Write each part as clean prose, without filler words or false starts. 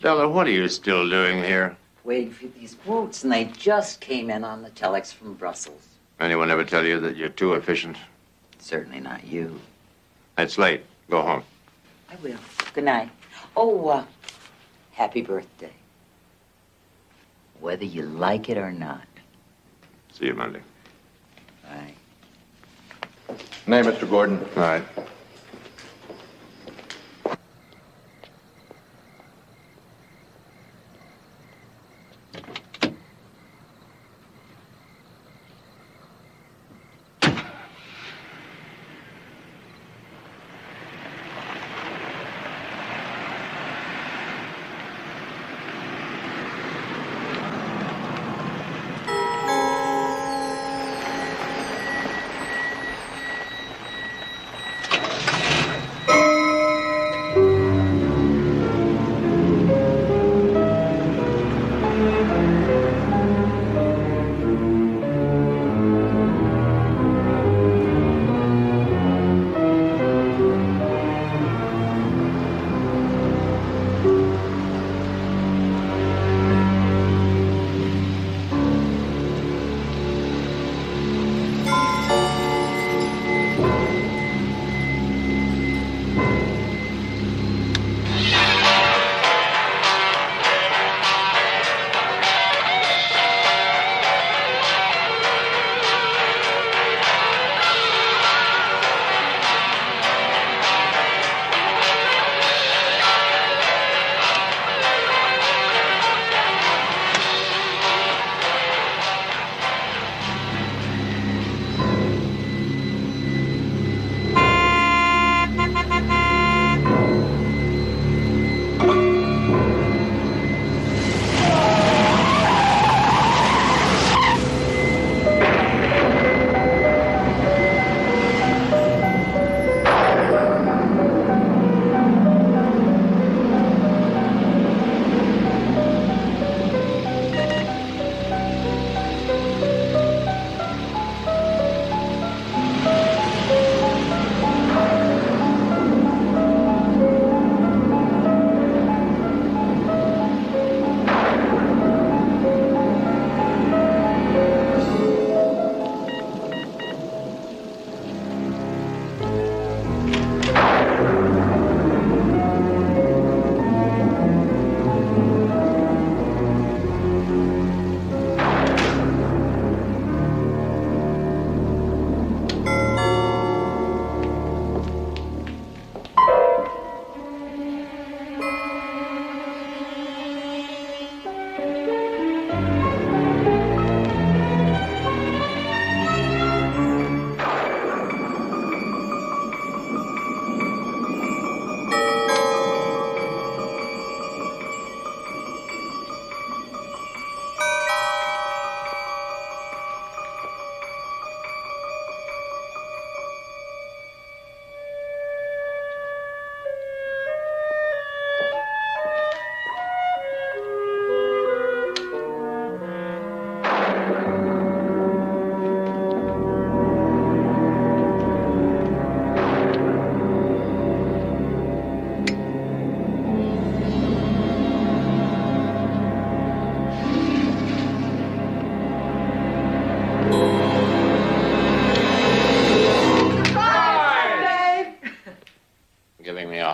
Della, what are you still doing here? Waiting for these quotes, and they just came in on the telex from Brussels. Anyone ever tell you that you're too efficient? Certainly not you. It's late. Go home. I will. Good night. Oh, happy birthday. Whether you like it or not. See you Monday. Bye. Good night, Mr. Gordon. All right.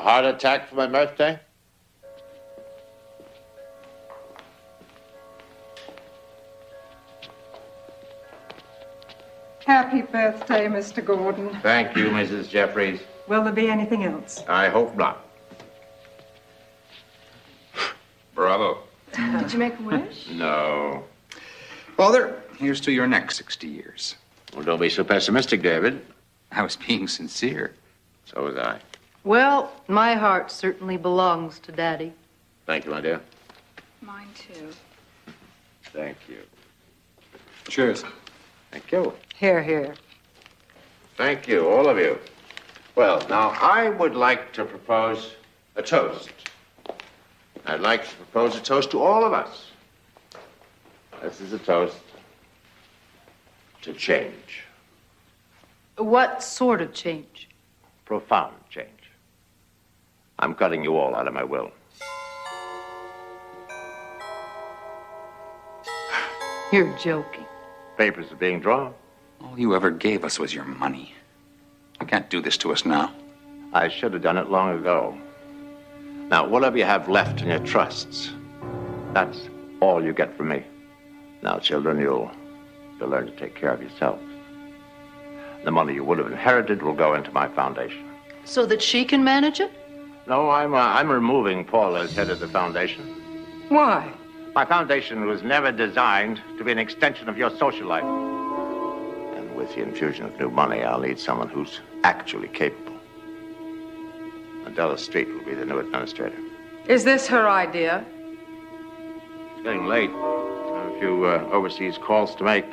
Heart attack for my birthday? Happy birthday, Mr. Gordon. Thank you, Mrs. Jeffries. Will there be anything else? I hope not. Bravo. Did you make a wish? No. Father, here's to your next 60 years. Well, don't be so pessimistic, David. I was being sincere. So was I. Well, my heart certainly belongs to Daddy. Thank you, my dear. Mine, too. Thank you. Cheers. Thank you. Here, here. Thank you, all of you. Well, now, I would like to propose a toast. I'd like to propose a toast to all of us. This is a toast to change. What sort of change? Profound change. I'm cutting you all out of my will. You're joking. Papers are being drawn. All you ever gave us was your money. You can't do this to us now. I should have done it long ago. Now, whatever you have left in your trusts, that's all you get from me. Now, children, you'll learn to take care of yourselves. The money you would have inherited will go into my foundation. So that she can manage it? No, I'm removing Paul as head of the foundation. Why? My foundation was never designed to be an extension of your social life. And with the infusion of new money, I'll need someone who's actually capable. Adela Street will be the new administrator. Is this her idea? It's getting late. I have a few overseas calls to make.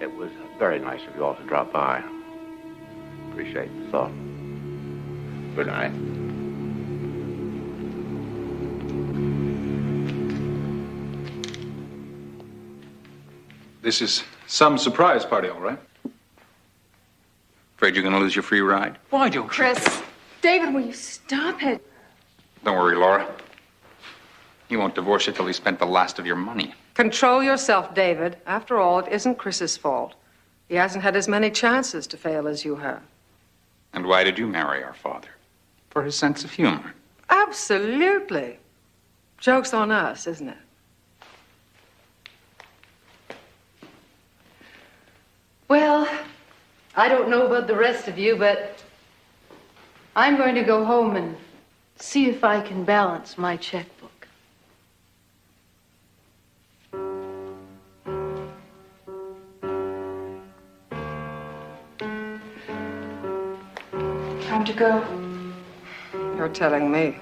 It was very nice of you all to drop by. Appreciate the thought. Good night. This is some surprise party, all right? Afraid you're going to lose your free ride? Why don't you? Chris. David, will you stop it? Don't worry, Laura. He won't divorce you till he spent the last of your money. Control yourself, David. After all, it isn't Chris's fault. He hasn't had as many chances to fail as you have. And why did you marry our father? For his sense of humor. Absolutely. Joke's on us, isn't it? Well, I don't know about the rest of you, but I'm going to go home and see if I can balance my checkbook. Time to go. You're telling me.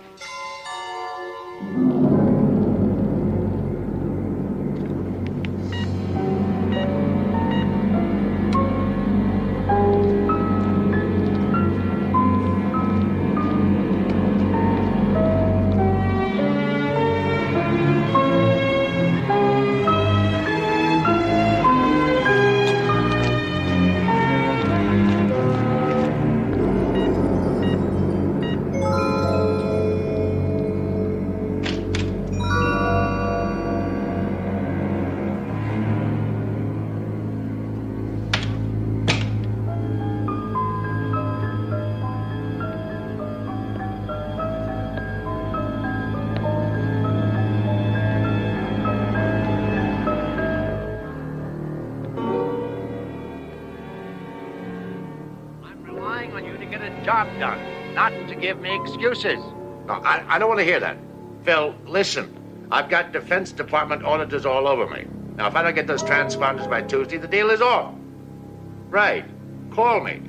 Job done, not to give me excuses. No, I don't want to hear that. Phil, listen. I've got Defense Department auditors all over me. Now, if I don't get those transponders by Tuesday, the deal is off. Right. Call me.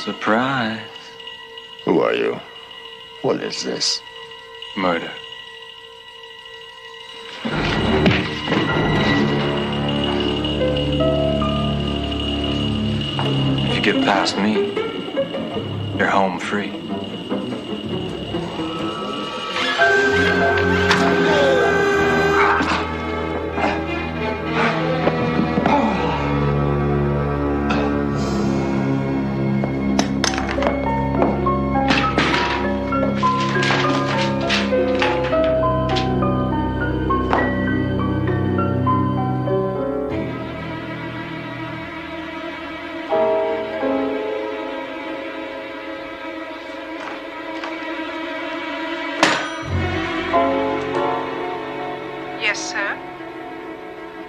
Surprise. Who are you? What is this? Murder. If you get past me, you're home free. Yes, sir.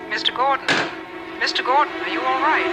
Mr. Gordon. Mr. Gordon, are you all right?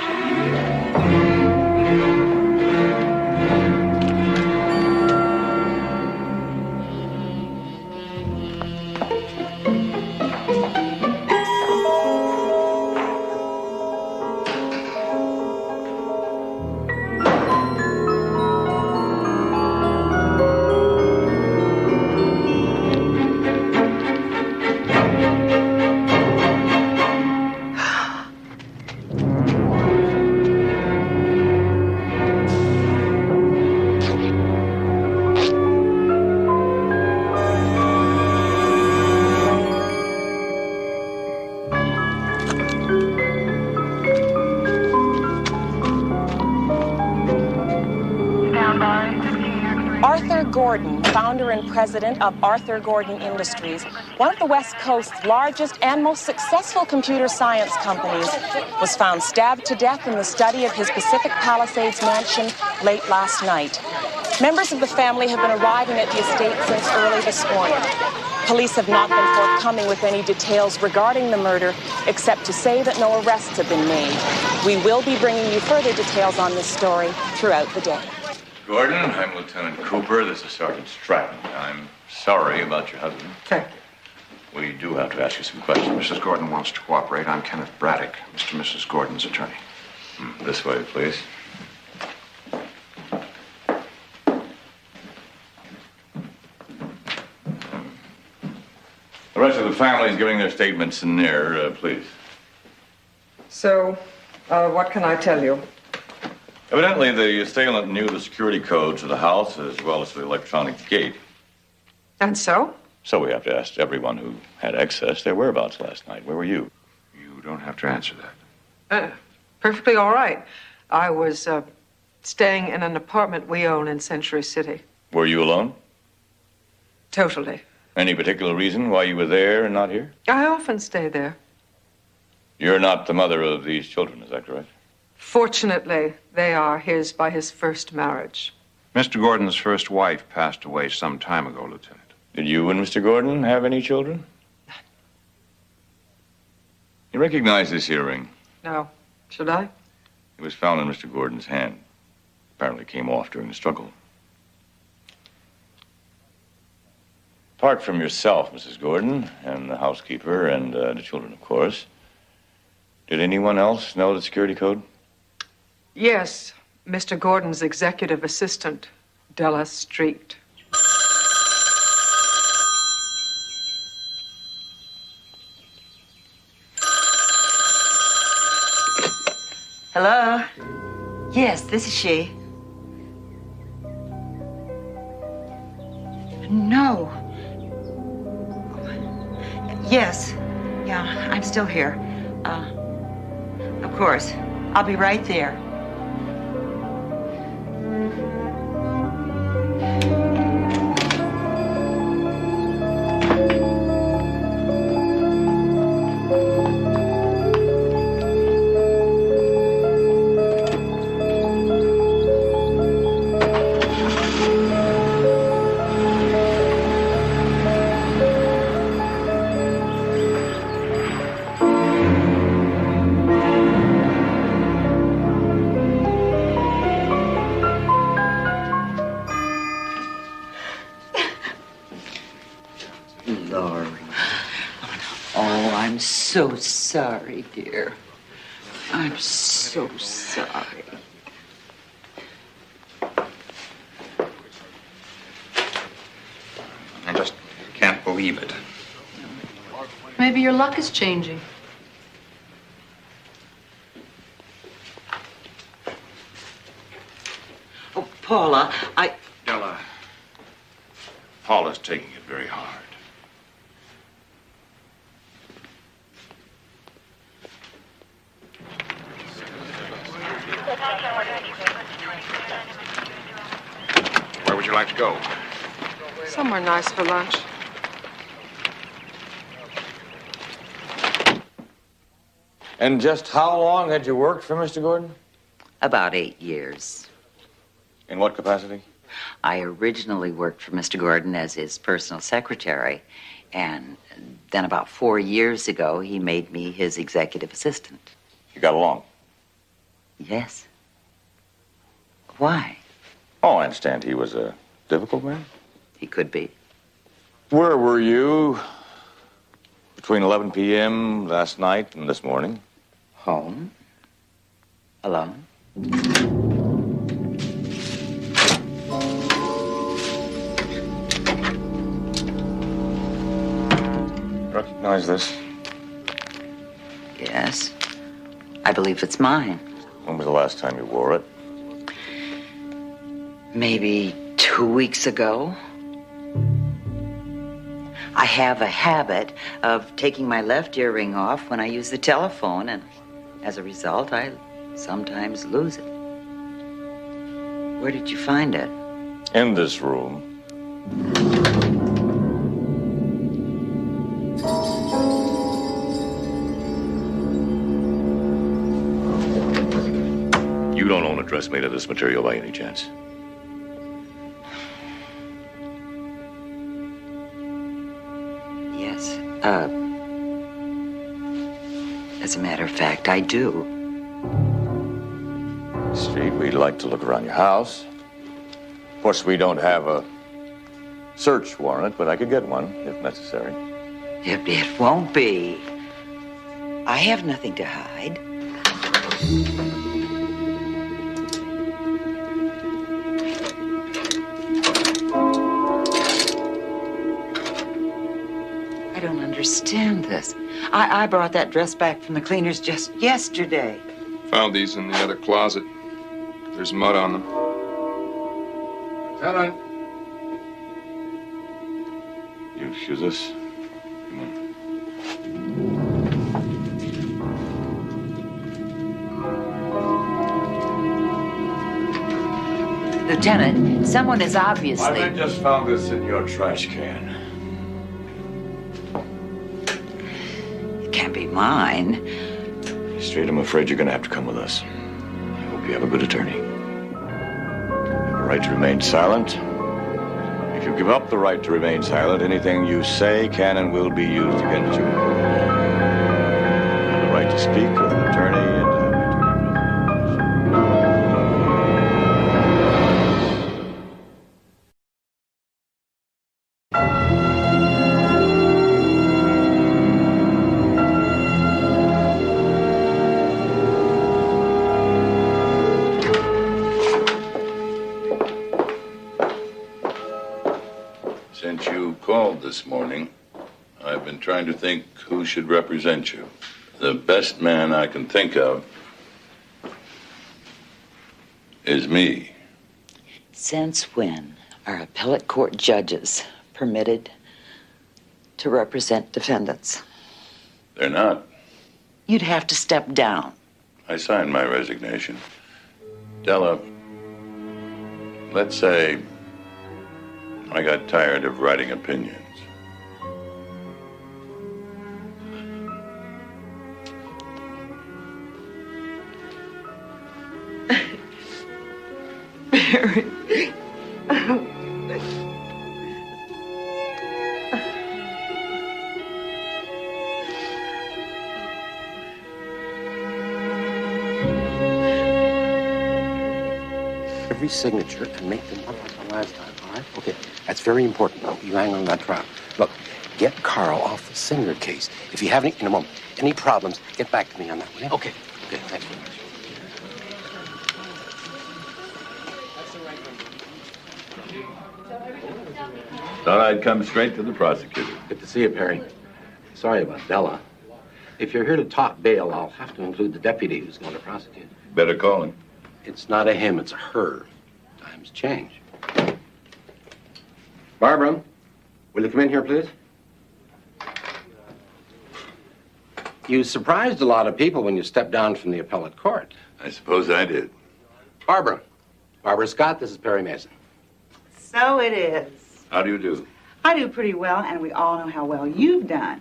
Gordon, founder and president of Arthur Gordon Industries, one of the West Coast's largest and most successful computer science companies, was found stabbed to death in the study of his Pacific Palisades mansion late last night. Members of the family have been arriving at the estate since early this morning. Police have not been forthcoming with any details regarding the murder, except to say that no arrests have been made. We will be bringing you further details on this story throughout the day. Gordon, I'm Lieutenant Cooper. This is Sergeant Stratton. I'm sorry about your husband. Thank you. We do have to ask you some questions. Mrs. Gordon wants to cooperate. I'm Kenneth Braddock, Mr. and Mrs. Gordon's attorney. This way, please. The rest of the family is giving their statements in there, please. So, what can I tell you? Evidently, the assailant knew the security codes of the house as well as the electronic gate. And so? So we have to ask everyone who had access their whereabouts last night. Where were you? You don't have to answer that. Perfectly all right. I was staying in an apartment we own in Century City. Were you alone? Totally. Any particular reason why you were there and not here? I often stay there. You're not the mother of these children, is that correct? Fortunately, they are his by his first marriage. Mr. Gordon's first wife passed away some time ago, Lieutenant. Did you and Mr. Gordon have any children? You recognize this earring? No. Should I? It was found in Mr. Gordon's hand. Apparently came off during the struggle. Apart from yourself, Mrs. Gordon, and the housekeeper, and the children, of course, did anyone else know the security code? Yes. Mr. Gordon's executive assistant, Della Street. Hello? Yes, this is she. No. Yes. Yeah, I'm still here. Of course. I'll be right there. So sorry, dear. I'm so sorry. I just can't believe it. Maybe your luck is changing. Oh, Paula, Della, Paula's taking it very hard. Where would you like to go? Somewhere nice for lunch. And just how long had you worked for Mr. Gordon? about 8 years. In what capacity? I originally worked for Mr. Gordon as his personal secretary, and then about 4 years ago, he made me his executive assistant. You got along? Yes. Why? Oh, I understand he was a difficult man. He could be. Where were you between 11 p.m. last night and this morning? Home. Alone. Recognize this? Yes. I believe it's mine. When was the last time you wore it? Maybe 2 weeks ago. I have a habit of taking my left earring off when I use the telephone, and as a result, I sometimes lose it. Where did you find it? In this room. You don't own a dress made of this material by any chance? Yes. As a matter of fact, I do. Street, we'd like to look around your house. Of course, we don't have a search warrant, but I could get one if necessary. It won't be. I have nothing to hide. I don't understand this. I brought that dress back from the cleaners just yesterday. Found these in the other closet. There's mud on them. Lieutenant. You excuse us? Come on. Lieutenant, someone is obviously... I just found this in your trash can. It can't be mine. Street, I'm afraid you're going to have to come with us. I hope you have a good attorney. You have a right to remain silent. If you give up the right to remain silent, anything you say can and will be used against you. You have the right to speak with an attorney and to have an attorney. Since you called this morning, I've been trying to think who should represent you. The best man I can think of is me. Since when are appellate court judges permitted to represent defendants? They're not. You'd have to step down. I signed my resignation. Della, let's say I got tired of writing opinions. Barry. Every signature and make them up like the last time, all right? Okay, that's very important. You hang on that trap. Look, get Carl off the Singer case. If you have any, in a moment, any problems, get back to me on that one, yeah? Okay, thanks very much. Thought I'd come straight to the prosecutor. Good to see you, Perry. Sorry about Della. If you're here to talk bail, I'll have to include the deputy who's going to prosecute. Better call him. It's not a him, it's a her. Times change. Barbara, will you come in here, please? You surprised a lot of people when you stepped down from the appellate court. I suppose I did. Barbara Scott, this is Perry Mason. So it is. How do you do? I do pretty well, and we all know how well you've done.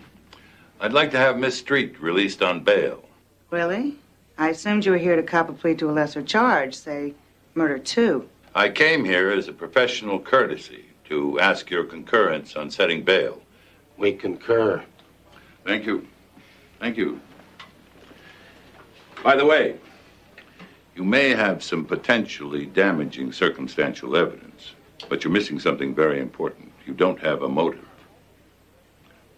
I'd like to have Miss Street released on bail. Really? I assumed you were here to cop a plea to a lesser charge, say murder 2. I came here as a professional courtesy to ask your concurrence on setting bail. We concur. Thank you. Thank you. By the way, you may have some potentially damaging circumstantial evidence, but you're missing something very important. You don't have a motive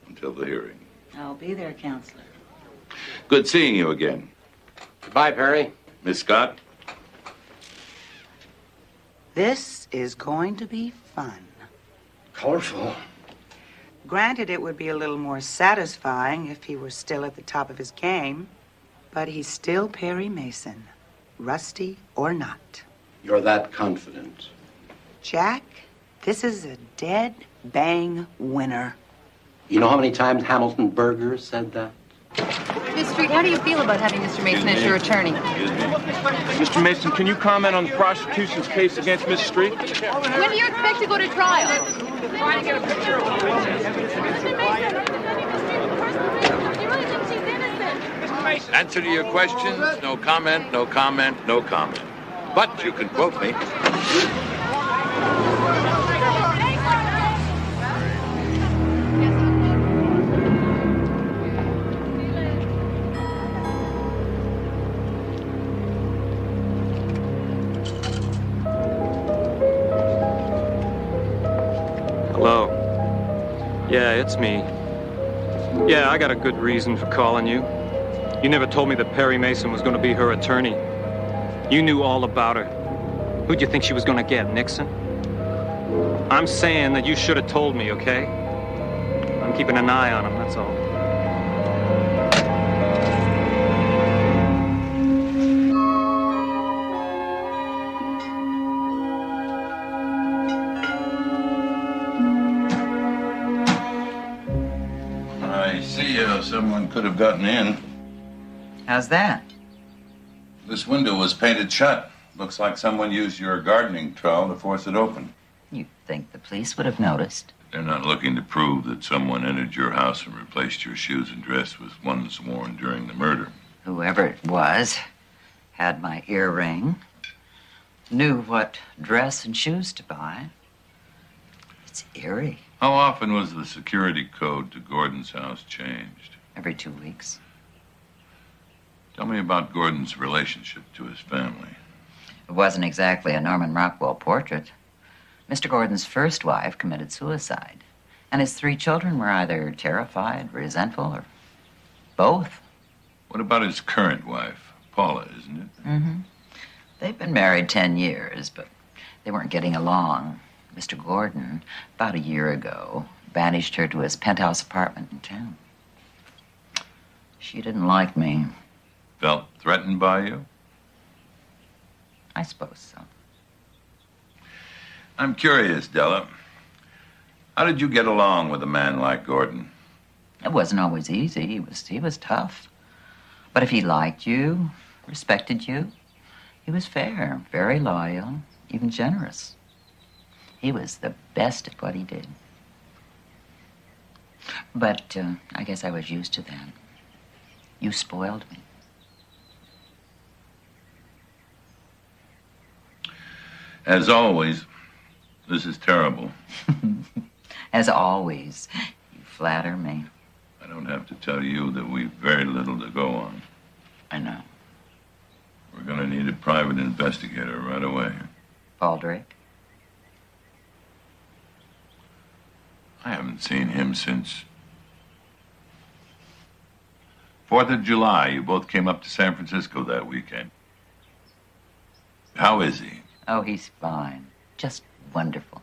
until the hearing. I'll be there, counselor. Good seeing you again. Goodbye, Perry. Miss Scott? This is going to be fun. Colorful. Granted, it would be a little more satisfying if he were still at the top of his game, but he's still Perry Mason, rusty or not. You're that confident. Jack, this is a dead bang winner. You know how many times Hamilton Berger said that? Miss Street, how do you feel about having Mr. Mason as your attorney? Mr. Mason, can you comment on the prosecution's case against Miss Street? When do you expect to go to trial? Trying to get a picture of Answer to your questions, no comment, no comment, no comment. But you can quote me. Hello. Yeah, it's me. Yeah, I got a good reason for calling you. You never told me that Perry Mason was going to be her attorney. You knew all about her. Who'd you think she was going to get, Nixon? I'm saying that you should have told me, okay? I'm keeping an eye on him, that's all. I see how someone could have gotten in. How's that? This window was painted shut. Looks like someone used your gardening trowel to force it open. You'd think the police would have noticed. They're not looking to prove that someone entered your house and replaced your shoes and dress with ones worn during the murder. Whoever it was had my earring, knew what dress and shoes to buy. It's eerie. How often was the security code to Gordon's house changed? Every 2 weeks. Tell me about Gordon's relationship to his family. It wasn't exactly a Norman Rockwell portrait. Mr. Gordon's first wife committed suicide, and his 3 children were either terrified, resentful, or both. What about his current wife, Paula, isn't it? Mm-hmm. They've been married 10 years, but they weren't getting along. Mr. Gordon, about a year ago, banished her to his penthouse apartment in town. She didn't like me. Felt threatened by you? I suppose so. I'm curious, Della. How did you get along with a man like Gordon? It wasn't always easy. He was tough. But if he liked you, respected you, he was fair, very loyal, even generous. He was the best at what he did. But I guess I was used to that. You spoiled me. As always, this is terrible. As always, you flatter me. I don't have to tell you that we've very little to go on. I know. We're going to need a private investigator right away. Paul Drake? I haven't seen him since 4th of July. You both came up to San Francisco that weekend. How is he? Oh, he's fine. Just wonderful.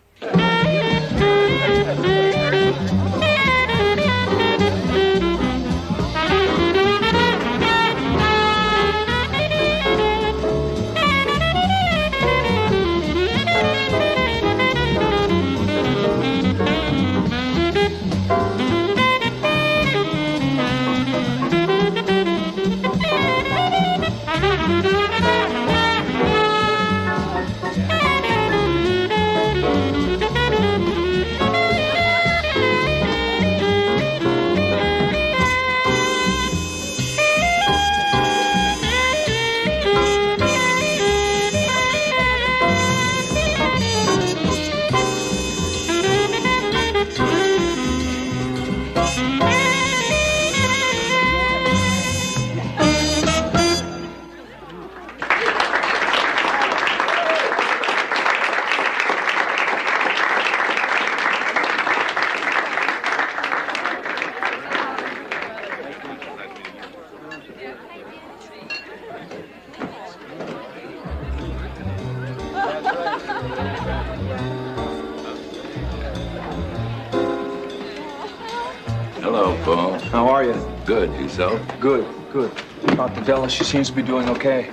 Hello, Paul. How are you? Good. Yourself? Good, good. Dr. Della, she seems to be doing okay.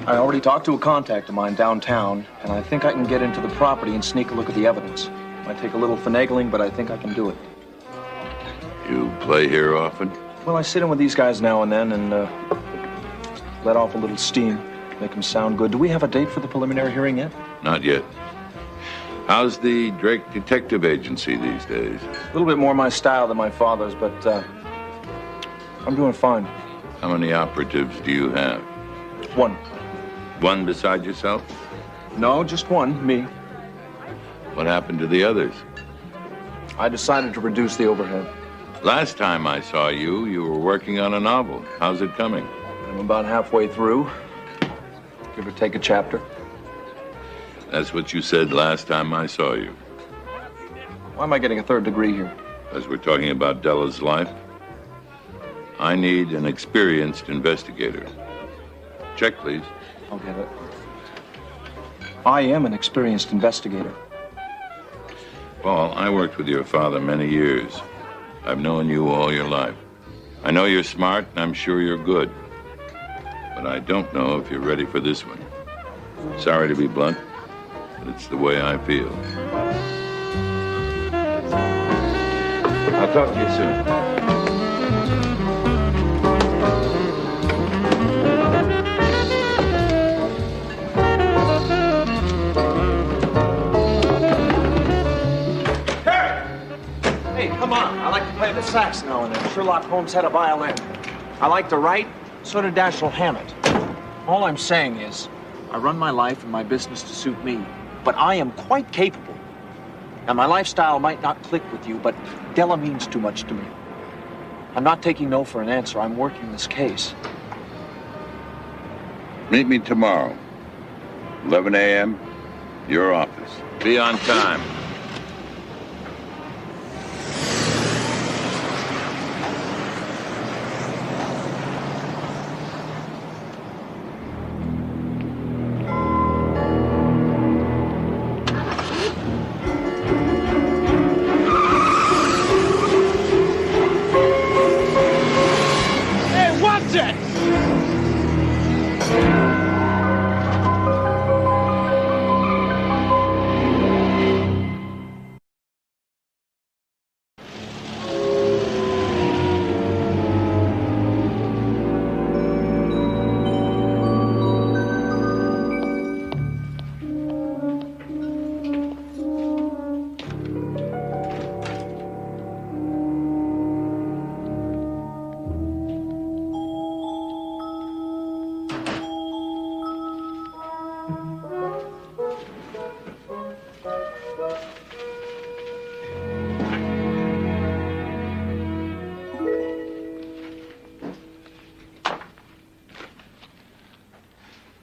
I already talked to a contact of mine downtown, and I think I can get into the property and sneak a look at the evidence. Might take a little finagling, but I think I can do it. You play here often? Well, I sit in with these guys now and then and let off a little steam, make them sound good. Do we have a date for the preliminary hearing yet? Not yet. How's the Drake Detective Agency these days? A little bit more my style than my father's, but I'm doing fine. How many operatives do you have? One. One beside yourself? No, just one, me. What happened to the others? I decided to reduce the overhead. Last time I saw you, you were working on a novel. How's it coming? I'm about halfway through. Give or take a chapter. That's what you said last time I saw you. Why am I getting a third degree here? As we're talking about Della's life, I need an experienced investigator. Check, please. I'll get it. I am an experienced investigator. Paul, I worked with your father many years. I've known you all your life. I know you're smart, and I'm sure you're good. But I don't know if you're ready for this one. Sorry to be blunt, but it's the way I feel. I'll talk to you soon. Come on, I like to play the sax now and then. Sherlock Holmes had a violin. I like to write, so did Dashiell Hammett. All I'm saying is, I run my life and my business to suit me, but I am quite capable. Now, my lifestyle might not click with you, but Della means too much to me. I'm not taking no for an answer. I'm working this case. Meet me tomorrow, 11 a.m., your office. Be on time.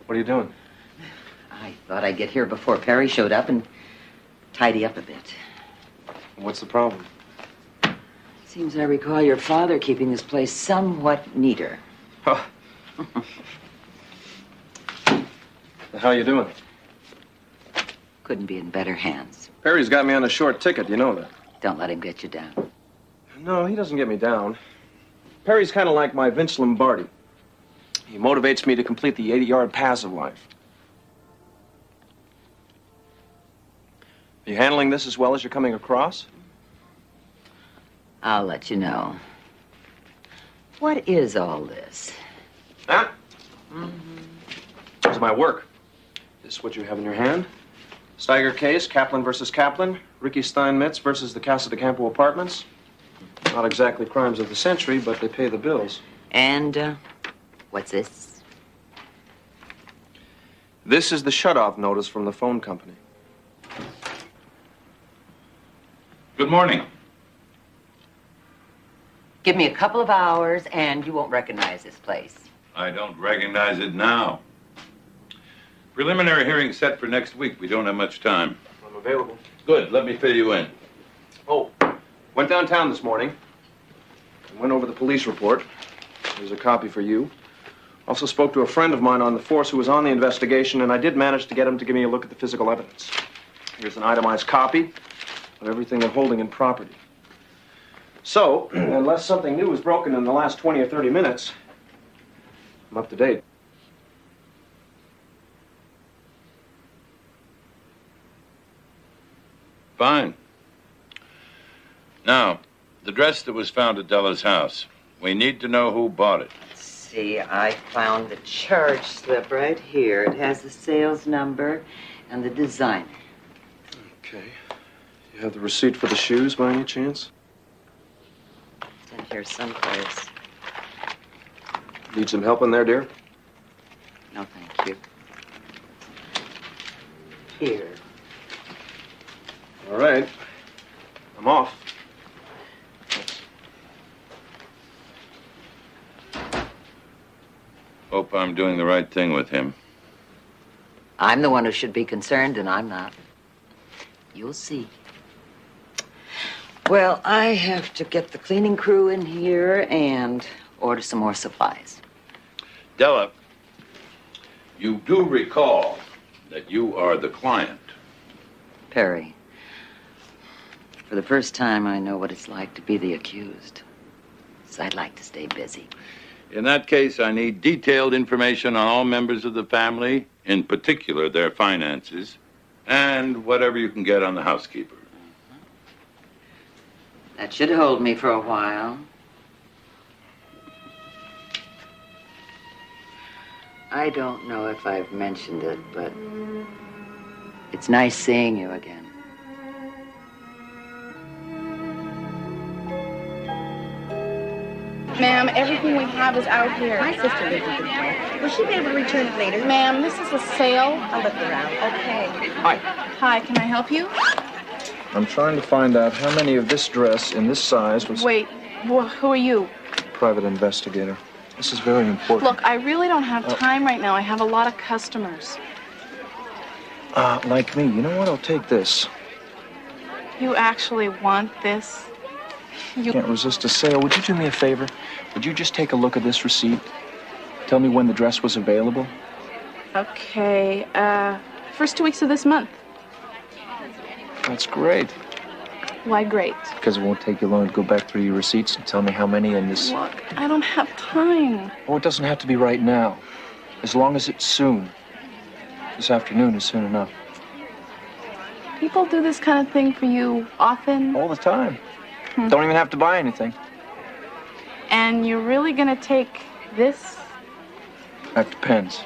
What are you doing? I thought I'd get here before Perry showed up and tidy up a bit. What's the problem? Seems I recall your father keeping this place somewhat neater. Oh. How you doing? Couldn't be in better hands. Perry's got me on a short ticket, you know that. Don't let him get you down. No, he doesn't get me down. Perry's kind of like my Vince Lombardi. He motivates me to complete the 80-yard pass of life. Are you handling this as well as you're coming across? I'll let you know. What is all this? That? This is my work. This is what you have in your hand. Steiger case, Kaplan versus Kaplan. Ricky Steinmetz versus the Casa de Campo apartments. Not exactly crimes of the century, but they pay the bills. And, what's this? This is the shut-off notice from the phone company. Good morning. Give me a couple of hours and you won't recognize this place. I don't recognize it now. Preliminary hearing set for next week. We don't have much time. I'm available. Good. Let me fill you in. Oh, went downtown this morning. Went over the police report. There's a copy for you. Also spoke to a friend of mine on the force who was on the investigation, and I did manage to get him to give me a look at the physical evidence. Here's an itemized copy of everything they're holding in property. So, unless something new is broken in the last 20 or 30 minutes, I'm up to date. Fine. Now, the dress that was found at Della's house, We need to know who bought it. See, I found the charge slip right here. It has the sales number and the designer. Okay. You have the receipt for the shoes by any chance? It's in here someplace. Need some help in there, dear? No, thank you. Here. All right. I'm off. Hope I'm doing the right thing with him. I'm the one who should be concerned, and I'm not. You'll see. Well, I have to get the cleaning crew in here and order some more supplies. Della, you do recall that you are the client. Perry, for the first time, I know what it's like to be the accused. So I'd like to stay busy. In that case, I need detailed information on all members of the family, in particular their finances, and whatever you can get on the housekeeper. That should hold me for a while. I don't know if I've mentioned it, but it's nice seeing you again. Ma'am, everything we have is out here. My sister lives in the way. Will she be able to return it later? Ma'am, this is a sale. I'll look around. Okay. Hi. Hi, can I help you? I'm trying to find out how many of this dress in this size was... Wait, who are you? Private investigator. This is very important. Look, I really don't have time right now. I have a lot of customers. Like me. You know what? I'll take this. You actually want this? You Can't resist a sale. Would you do me a favor? Would you just take a look at this receipt? Tell me when the dress was available. Okay, first 2 weeks of this month. That's great. Why great? Because it won't take you long to go back through your receipts and tell me how many in this... Look, I don't have time. Oh, it doesn't have to be right now. As long as it's soon. This afternoon is soon enough. People do this kind of thing for you often? All the time. Don't even have to buy anything. And you're really gonna take this? That depends.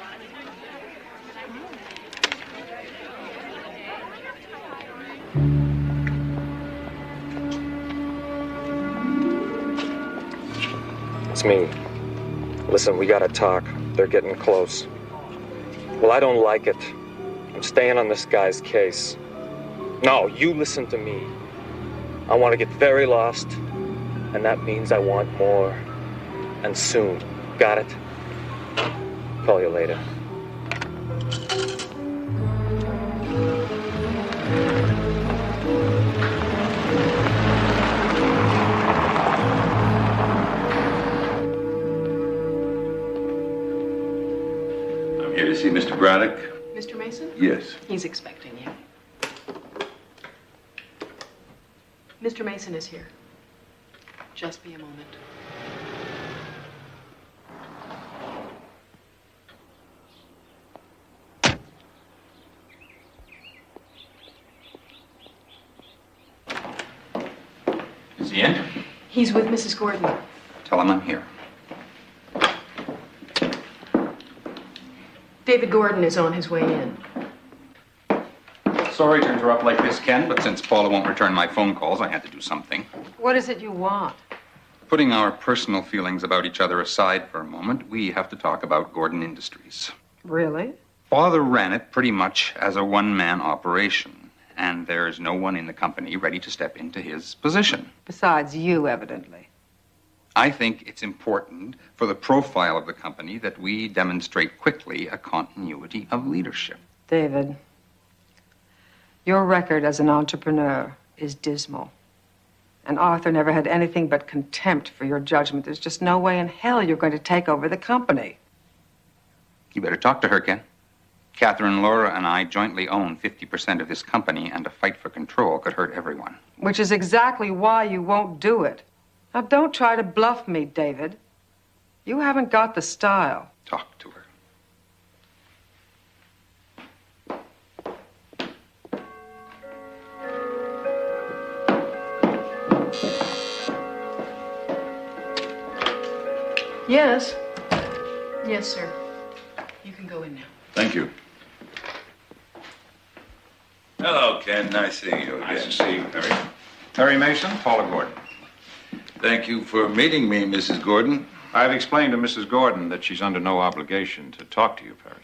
It's me. Listen, we gotta talk. They're getting close. Well, I don't like it. I'm staying on this guy's case. No, you listen to me. I want to get very lost, and that means I want more. And soon. Got it? Call you later. I'm here to see Mr. Braddock. Mr. Mason? Yes. He's expecting you. Mr. Mason is here. Just be a moment. Is he in? He's with Mrs. Gordon. Tell him I'm here. David Gordon is on his way in. Sorry to interrupt like this, Ken, but since Paula won't return my phone calls, I had to do something. What is it you want? Putting our personal feelings about each other aside for a moment, we have to talk about Gordon Industries. Really? Father ran it pretty much as a one-man operation, and there's no one in the company ready to step into his position. Besides you, evidently. I think it's important for the profile of the company that we demonstrate quickly a continuity of leadership. David, your record as an entrepreneur is dismal. And Arthur never had anything but contempt for your judgment. There's just no way in hell you're going to take over the company. You better talk to her, Ken. Catherine, Laura, and I jointly own 50% of this company, and a fight for control could hurt everyone. Which is exactly why you won't do it. Now, don't try to bluff me, David. You haven't got the style. Talk to her. Yes. Yes, sir. You can go in now. Thank you. Hello, Ken. Nice seeing you again. Nice to see you, Perry. Perry Mason, Paula Gordon. Thank you for meeting me, Mrs. Gordon. I've explained to Mrs. Gordon that she's under no obligation to talk to you, Perry.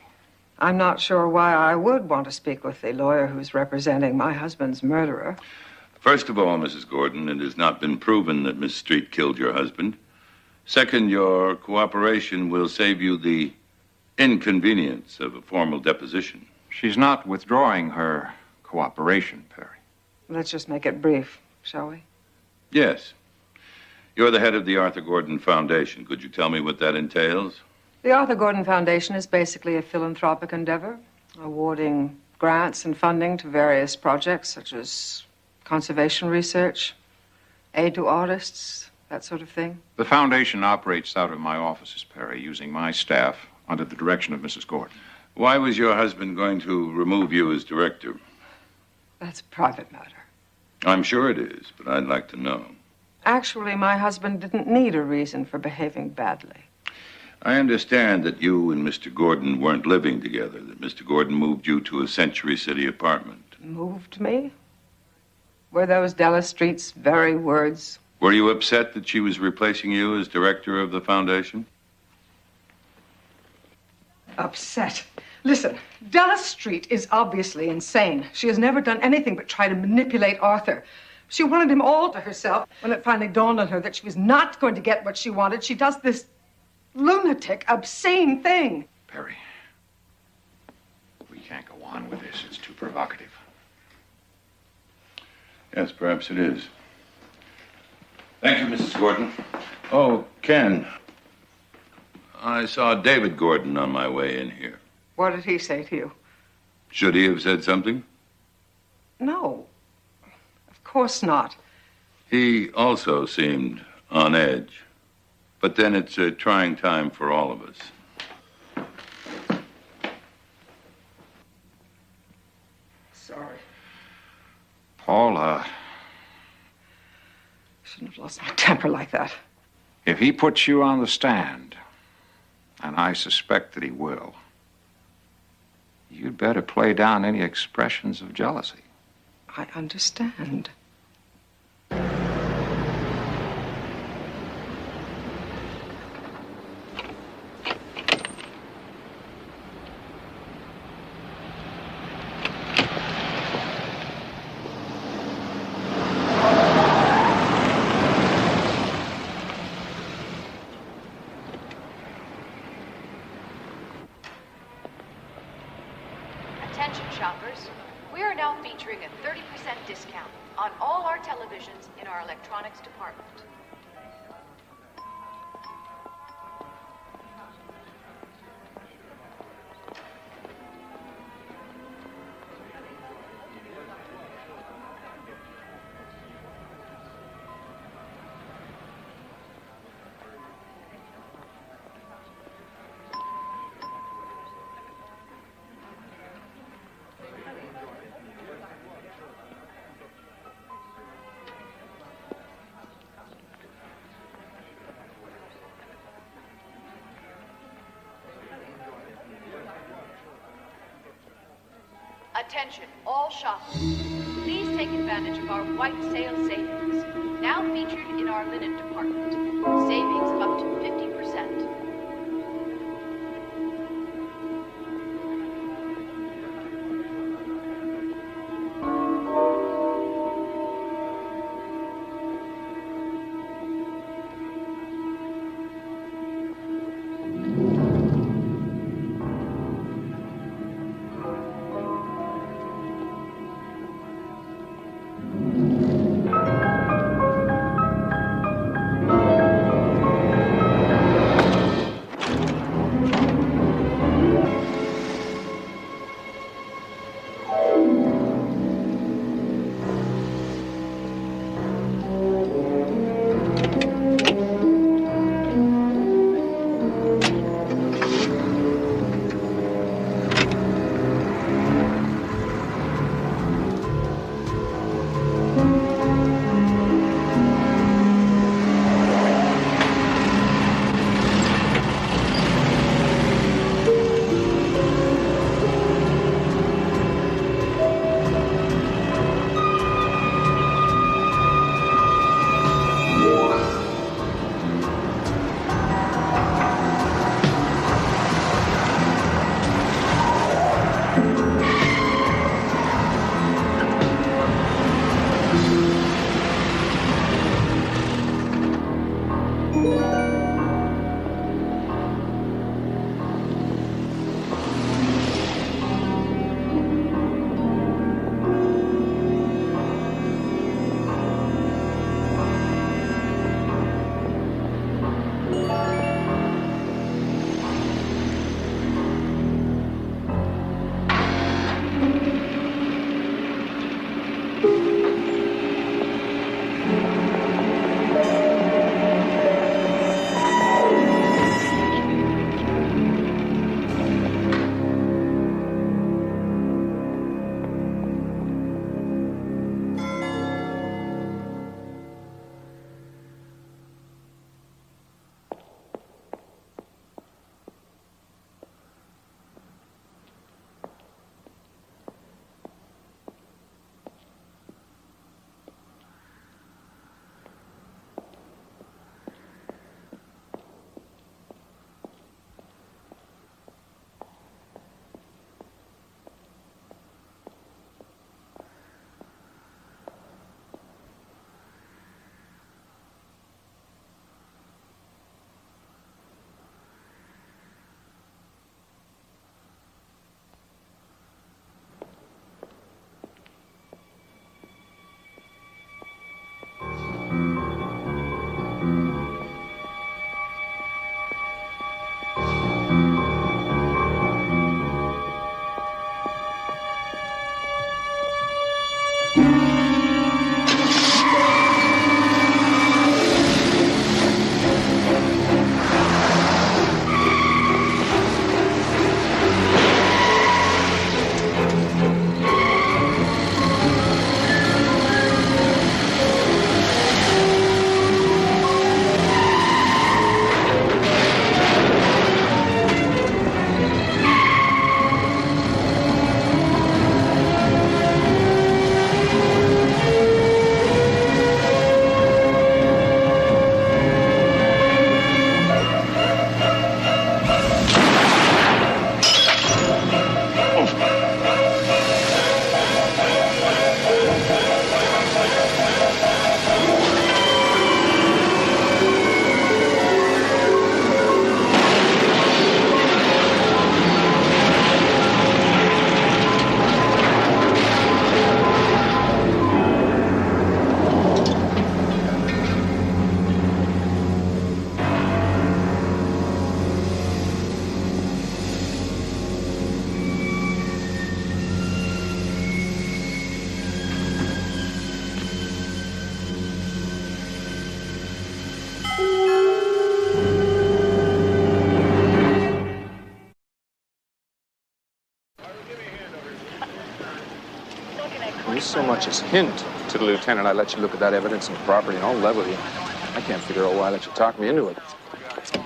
I'm not sure why I would want to speak with the lawyer who's representing my husband's murderer. First of all, Mrs. Gordon, it has not been proven that Miss Street killed your husband. Second, your cooperation will save you the inconvenience of a formal deposition. She's not withdrawing her cooperation, Perry. Let's just make it brief, shall we? Yes. You're the head of the Arthur Gordon Foundation. Could you tell me what that entails? The Arthur Gordon Foundation is basically a philanthropic endeavor, awarding grants and funding to various projects such as conservation research, aid to artists, that sort of thing. The foundation operates out of my offices, Perry, using my staff under the direction of Mrs. Gordon. Why was your husband going to remove you as director? That's a private matter. I'm sure it is, but I'd like to know. Actually, my husband didn't need a reason for behaving badly. I understand that you and Mr. Gordon weren't living together, that Mr. Gordon moved you to a Century City apartment. Moved me? Were those Della Street's very words? Were you upset that she was replacing you as director of the foundation? Upset. Listen, Della Street is obviously insane. She has never done anything but try to manipulate Arthur. She wanted him all to herself. When it finally dawned on her that she was not going to get what she wanted, she does this lunatic, obscene thing. Perry, we can't go on with this. It's too provocative. Yes, perhaps it is. Thank you, Mrs. Gordon. Oh, Ken. I saw David Gordon on my way in here. What did he say to you? Should he have said something? No. Of course not. He also seemed on edge. But then it's a trying time for all of us. Sorry. Paula, Shouldn't have lost my temper like that. if he puts you on the stand, and I suspect that he will, you'd better play down any expressions of jealousy. I understand. Attention shoppers, we are now featuring a 30% discount on all our televisions in our electronics department. Attention, all shoppers. Please take advantage of our white sale savings, now featured in our linen department. Savings up to 50%. you so much as hint to the lieutenant I let you look at that evidence and property, and I'll level you. I can't figure out why I let you talk me into it.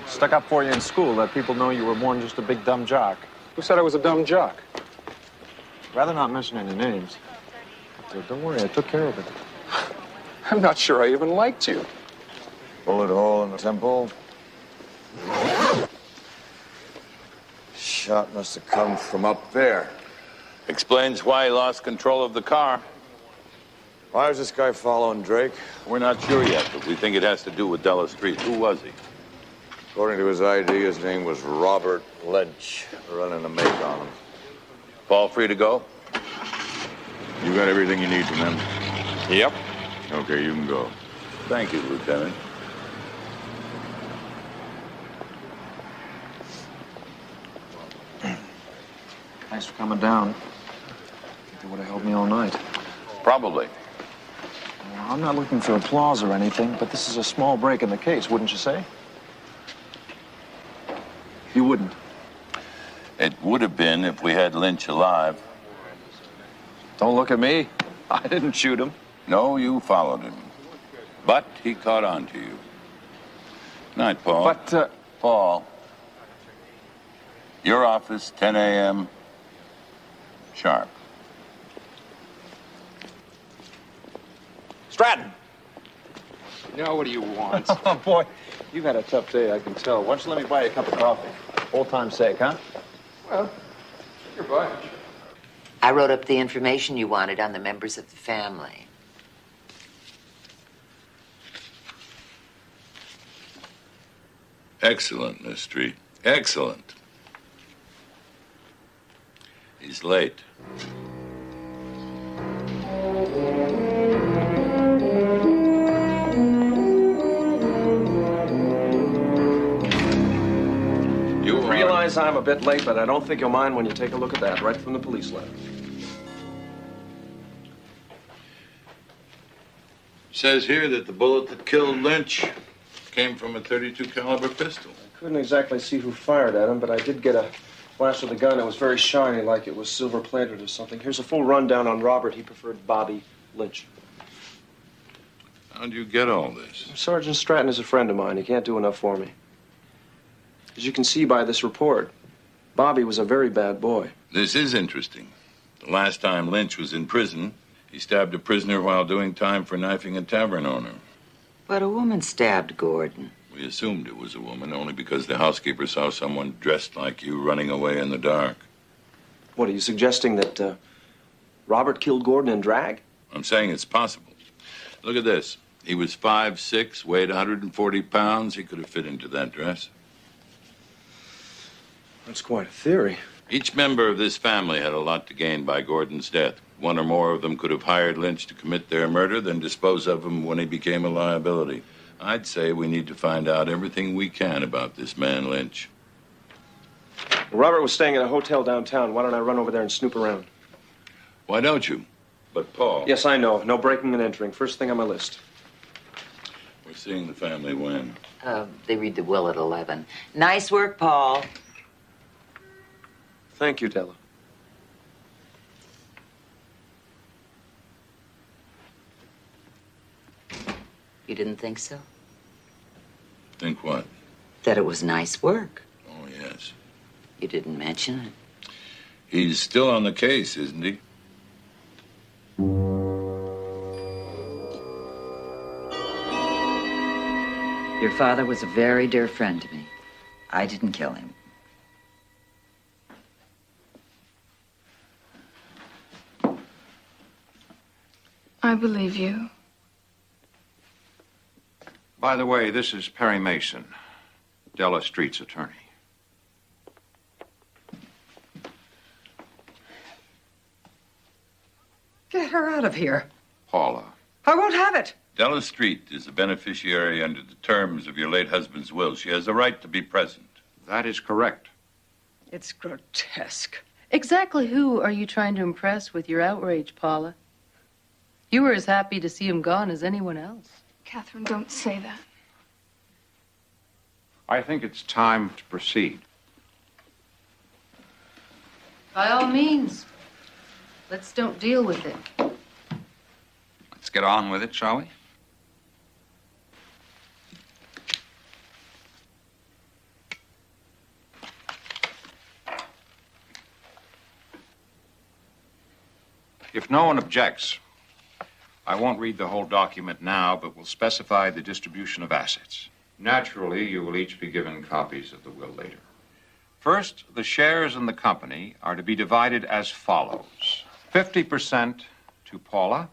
Stuck up for you in school, let people know you were more than just a big dumb jock. Who said I was a dumb jock? Rather not mention any names. But, don't worry, I took care of it. I'm not sure I even liked you. Bullet hole in the temple. Shot must have come from up there. Explains why he lost control of the car. Why was this guy following Drake? We're not sure yet, but we think it has to do with Della Street. Who was he? According to his ID, his name was Robert Lynch. Running a make on him. Paul free to go? You got everything you need from them? Yep. Okay, you can go. Thank you, Lieutenant. Thanks for coming down. They would have held me all night. Probably. Well, I'm not looking for applause or anything, but this is a small break in the case, wouldn't you say? You wouldn't. It would have been if we had Lynch alive. Don't look at me. I didn't shoot him. No, you followed him. But he caught on to you. Night, Paul. But, Paul, your office, 10 a.m. sharp. Stratton! Now, what do you want? Oh, boy. You've had a tough day, I can tell. Why don't you let me buy you a cup of coffee? Old time's sake, huh? Well, goodbye. I wrote up the information you wanted on the members of the family. Excellent, Miss Street. Excellent. He's late. You realize I'm a bit late, but I don't think you'll mind when you take a look at that, right from the police letter. Says here that the bullet that killed Lynch came from a .32 caliber pistol. I couldn't exactly see who fired at him, but I did get a flash of the gun. It was very shiny, like it was silver-plated or something. Here's a full rundown on Robert. He preferred Bobby Lynch. How'd you get all this? Sergeant Stratton is a friend of mine. He can't do enough for me. As you can see by this report, Bobby was a very bad boy. This is interesting. The last time Lynch was in prison, he stabbed a prisoner while doing time for knifing a tavern owner. But a woman stabbed Gordon. We assumed it was a woman only because the housekeeper saw someone dressed like you running away in the dark. What, are you suggesting that Robert killed Gordon in drag? I'm saying it's possible. Look at this. He was 5'6", weighed 140 pounds. He could have fit into that dress. That's quite a theory. Each member of this family had a lot to gain by Gordon's death. One or more of them could have hired Lynch to commit their murder, then dispose of him when he became a liability. I'd say we need to find out everything we can about this man Lynch. Robert was staying at a hotel downtown. Why don't I run over there and snoop around? Why don't you? But, Paul... Yes, I know. No breaking and entering. First thing on my list. We're seeing the family when? They read the will at 11. Nice work, Paul. Thank you, Della. You didn't think so? Think what? That it was nice work. Oh, yes. You didn't mention it. He's still on the case, isn't he? Your father was a very dear friend to me. I didn't kill him. I believe you. By the way, this is Perry Mason, Della Street's attorney. Get her out of here. Paula. I won't have it. Della Street is a beneficiary under the terms of your late husband's will. She has a right to be present. That is correct. It's grotesque. Exactly who are you trying to impress with your outrage, Paula? You were as happy to see him gone as anyone else. Catherine, don't say that. I think it's time to proceed. By all means, let's don't deal with it. get on with it, shall we? If no one objects, I won't read the whole document now, but will specify the distribution of assets. Naturally, you will each be given copies of the will later. First, the shares in the company are to be divided as follows. 50% to Paula,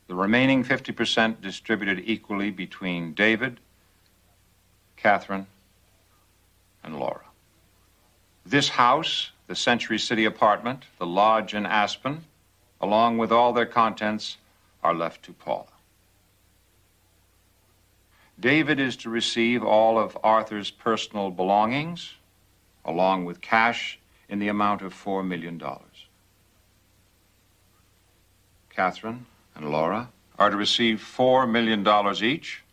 the remaining 50% distributed equally between David, Catherine, and Laura. This house, the Century City apartment, the lodge in Aspen, along with all their contents, are left to Paula. David is to receive all of Arthur's personal belongings, along with cash in the amount of $4 million. Catherine and Laura are to receive $4 million each.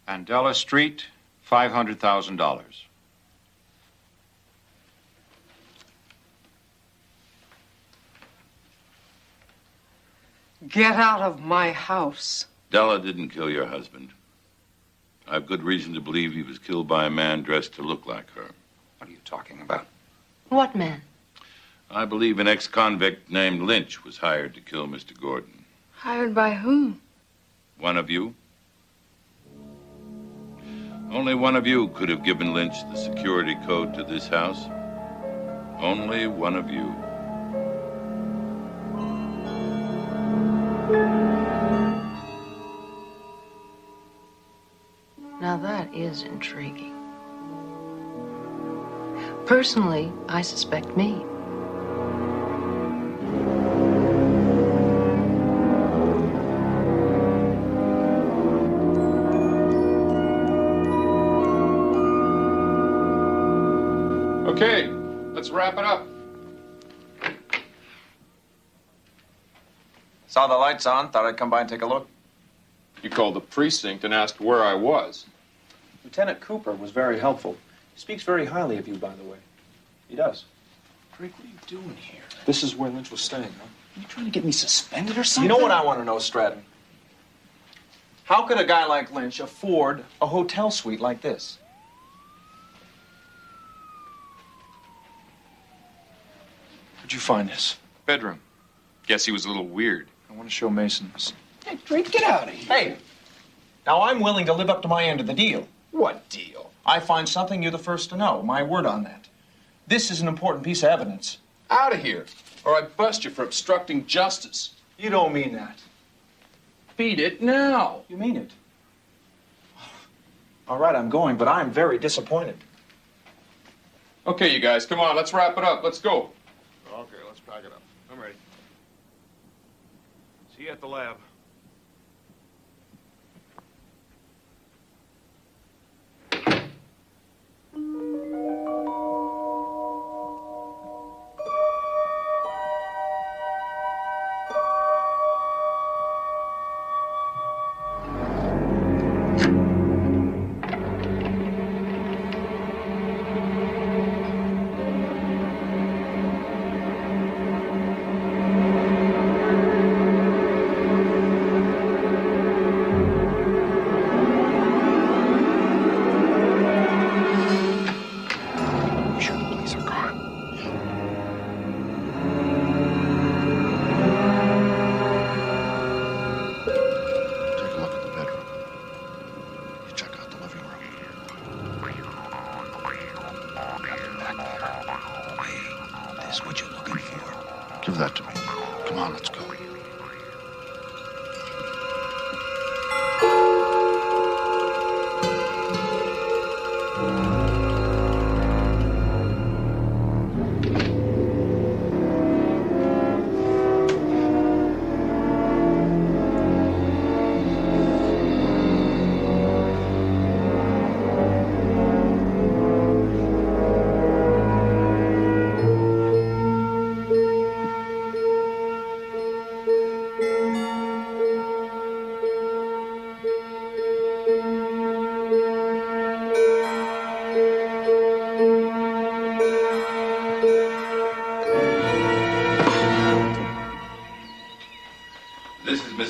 And Della Street, $500,000. Get out of my house. Della didn't kill your husband. I have good reason to believe he was killed by a man dressed to look like her. What are you talking about? What man? I believe an ex-convict named Lynch was hired to kill Mr. Gordon. Hired by whom? One of you? Only one of you could have given Lynch the security code to this house. Only one of you. Now that is intriguing. Personally, I suspect me. Okay, let's wrap it up. Saw the lights on, thought I'd come by and take a look. You called the precinct and asked where I was. Lieutenant Cooper was very helpful. He speaks very highly of you, by the way. He does. Drake, what are you doing here? This is where Lynch was staying, huh? Are you trying to get me suspended or something? You know what I want to know, Stratton? How could a guy like Lynch afford a hotel suite like this? Where'd you find this? Bedroom. Guess he was a little weird. I want to show Mason this. Hey, Drake, get out of here. Hey, now I'm willing to live up to my end of the deal. What deal? I find something, you're the first to know. My word on that. This is an important piece of evidence. Out of here, or I bust you for obstructing justice. You don't mean that. Beat it now. You mean it? All right, I'm going, but I'm very disappointed. Okay, you guys, come on, let's wrap it up. Let's go. Okay, let's pack it up. I'm ready. See you at the lab.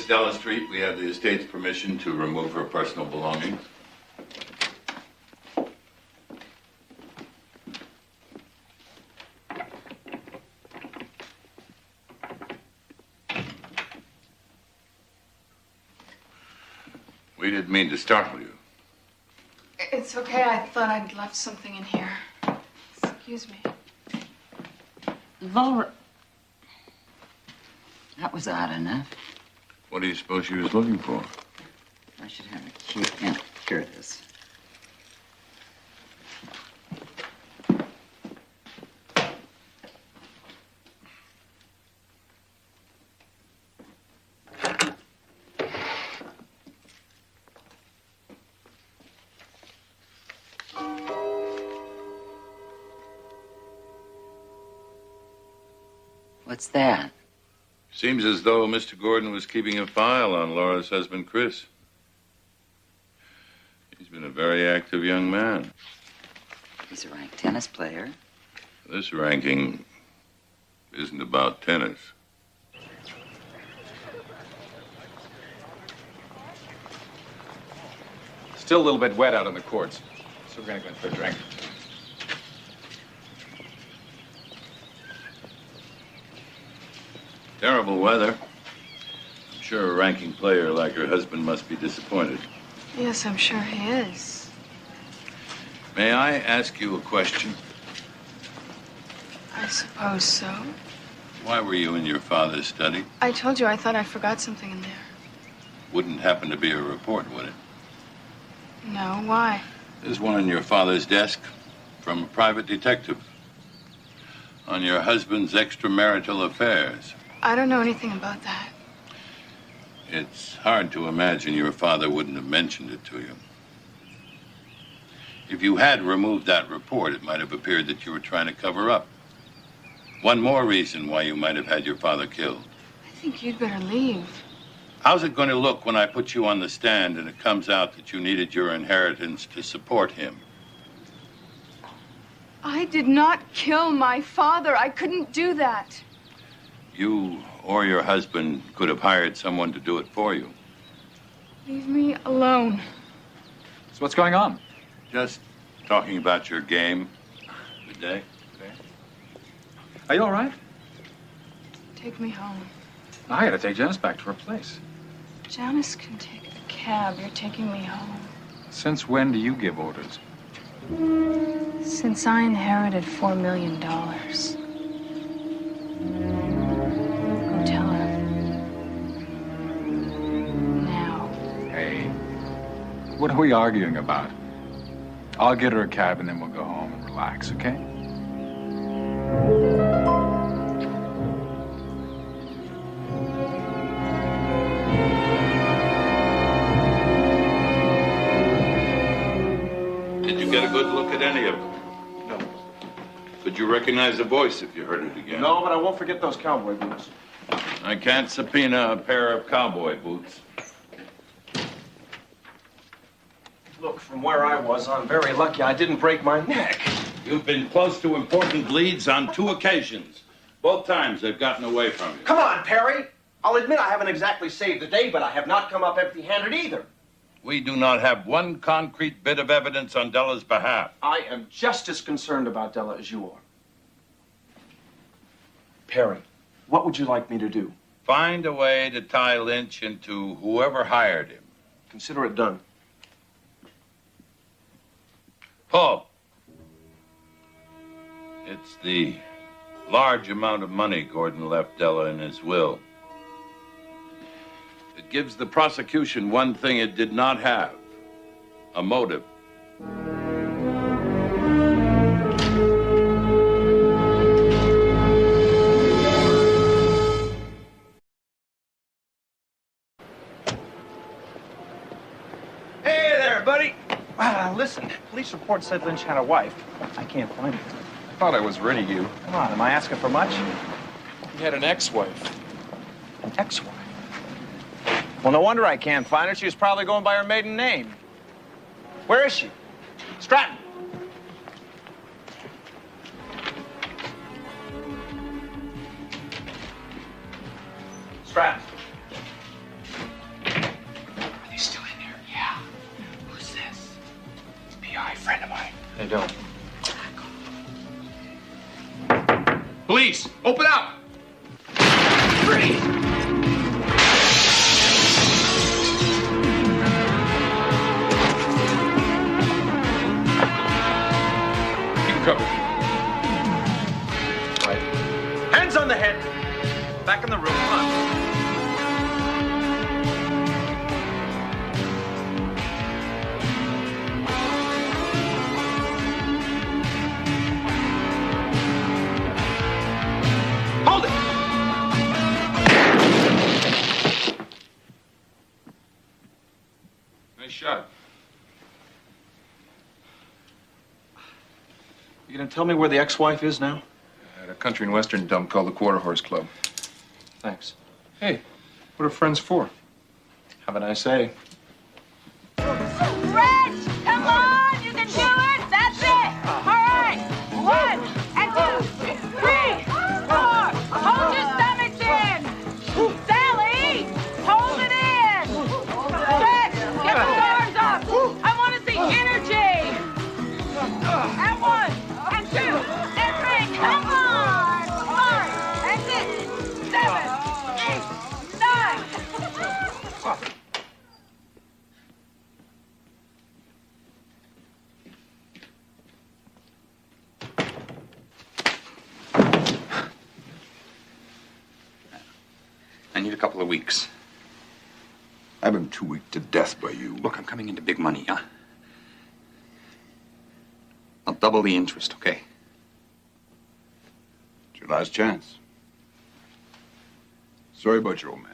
Miss Della Street, we have the estate's permission to remove her personal belongings. We didn't mean to startle you. It's okay. I thought I'd left something in here. Excuse me. Laura. That was odd enough. What do you suppose she was looking for? I should have a key. Yeah, here it is. What's that? Seems as though Mr. Gordon was keeping a file on Laura's husband, Chris. He's been a very active young man. He's a ranked tennis player. This ranking isn't about tennis. Still a little bit wet out on the courts, so we're going to go in for a drink. Terrible weather. I'm sure a ranking player like her husband must be disappointed. Yes, I'm sure he is. May I ask you a question? I suppose so. Why were you in your father's study? I told you I thought I forgot something in there. Wouldn't happen to be a report, would it? No, why? There's one on your father's desk from a private detective on your husband's extramarital affairs. I don't know anything about that. It's hard to imagine your father wouldn't have mentioned it to you. If you had removed that report, it might have appeared that you were trying to cover up. One more reason why you might have had your father killed. I think you'd better leave. How's it going to look when I put you on the stand and it comes out that you needed your inheritance to support him? I did not kill my father. I couldn't do that. You or your husband could have hired someone to do it for you. Leave me alone. So what's going on? Just talking about your game. Good day. Are you all right? Take me home. I gotta take Janice back to her place. Janice can take the cab. You're taking me home. Since when do you give orders? Since I inherited $4 million. Go tell her. Now. Hey, what are we arguing about? I'll get her a cab and then we'll go home and relax, okay? Did you get a good look at any of them? No. Could you recognize the voice if you heard it again? No, but I won't forget those cowboy boots. I can't subpoena a pair of cowboy boots. Look, from where I was, I'm very lucky I didn't break my neck. You've been close to important leads on 2 occasions. Both times they've gotten away from you. Come on, Perry. I'll admit I haven't exactly saved the day, but I have not come up empty-handed either. We do not have one concrete bit of evidence on Della's behalf. I am just as concerned about Della as you are. Perry, what would you like me to do? Find a way to tie Lynch into whoever hired him. Consider it done. Paul. It's the large amount of money Gordon left Della in his will. It gives the prosecution one thing it did not have: a motive. Hey there, buddy. Listen, police report said Lynch had a wife. I can't find her. I thought I was rid of you. Come on, am I asking for much? He had an ex-wife. An ex-wife? Well, no wonder I can't find her. She was probably going by her maiden name. Where is she? Stratton. Stratton. They don't. Police, open up! Keep cover. Right. Hands on the head. Back in the room. Come on. Hold it! Nice shot. You gonna tell me where the ex-wife is now? At a country and western dump called the Quarter Horse Club. Thanks. Hey, what are friends for? Have a nice day. Rich, come on, you can do it. That's it. All right. 1 and 2, 3, 4. Hold your stomachs in. Sally, hold it in. Rex, get those arms up. I want to see energy. And 1 and 2 and 3. Come on. 5 and 6, 7, 8, 9. I need a couple of weeks. I've been too weak to death by you. Look, I'm coming into big money, huh? I'll double the interest, okay? It's your last chance. Sorry about your old man.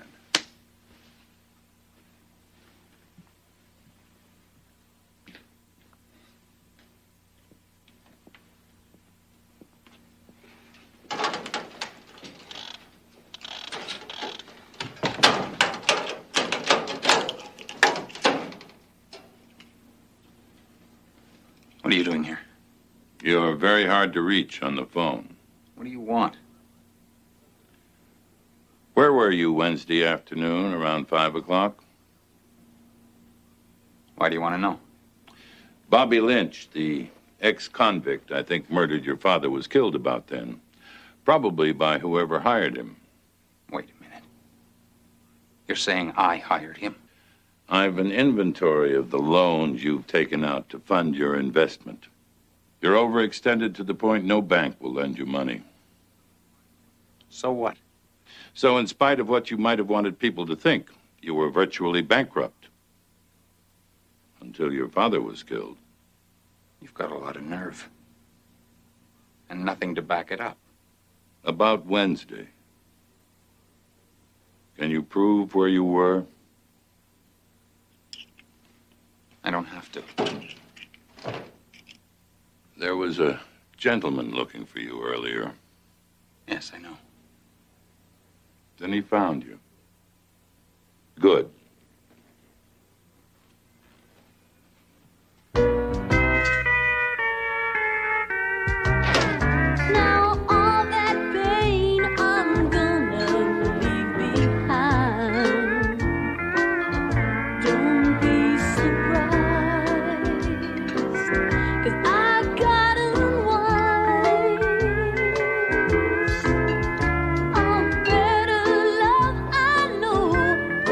What are you doing here? You're very hard to reach on the phone. What do you want? Where were you Wednesday afternoon around 5 o'clock? Why do you want to know? Bobby Lynch, the ex-convict I think murdered your father, was killed about then. Probably by whoever hired him. Wait a minute. You're saying I hired him? I've an inventory of the loans you've taken out to fund your investment. You're overextended to the point no bank will lend you money. So what? So in spite of what you might have wanted people to think, you were virtually bankrupt. Until your father was killed. You've got a lot of nerve. And nothing to back it up. About Wednesday. Can you prove where you were? I don't have to. There was a gentleman looking for you earlier. Yes, I know. Then he found you. Good. Now all that pain I'm gonna leave behind. Don't be surprised, 'cause I got unwise. A better love I know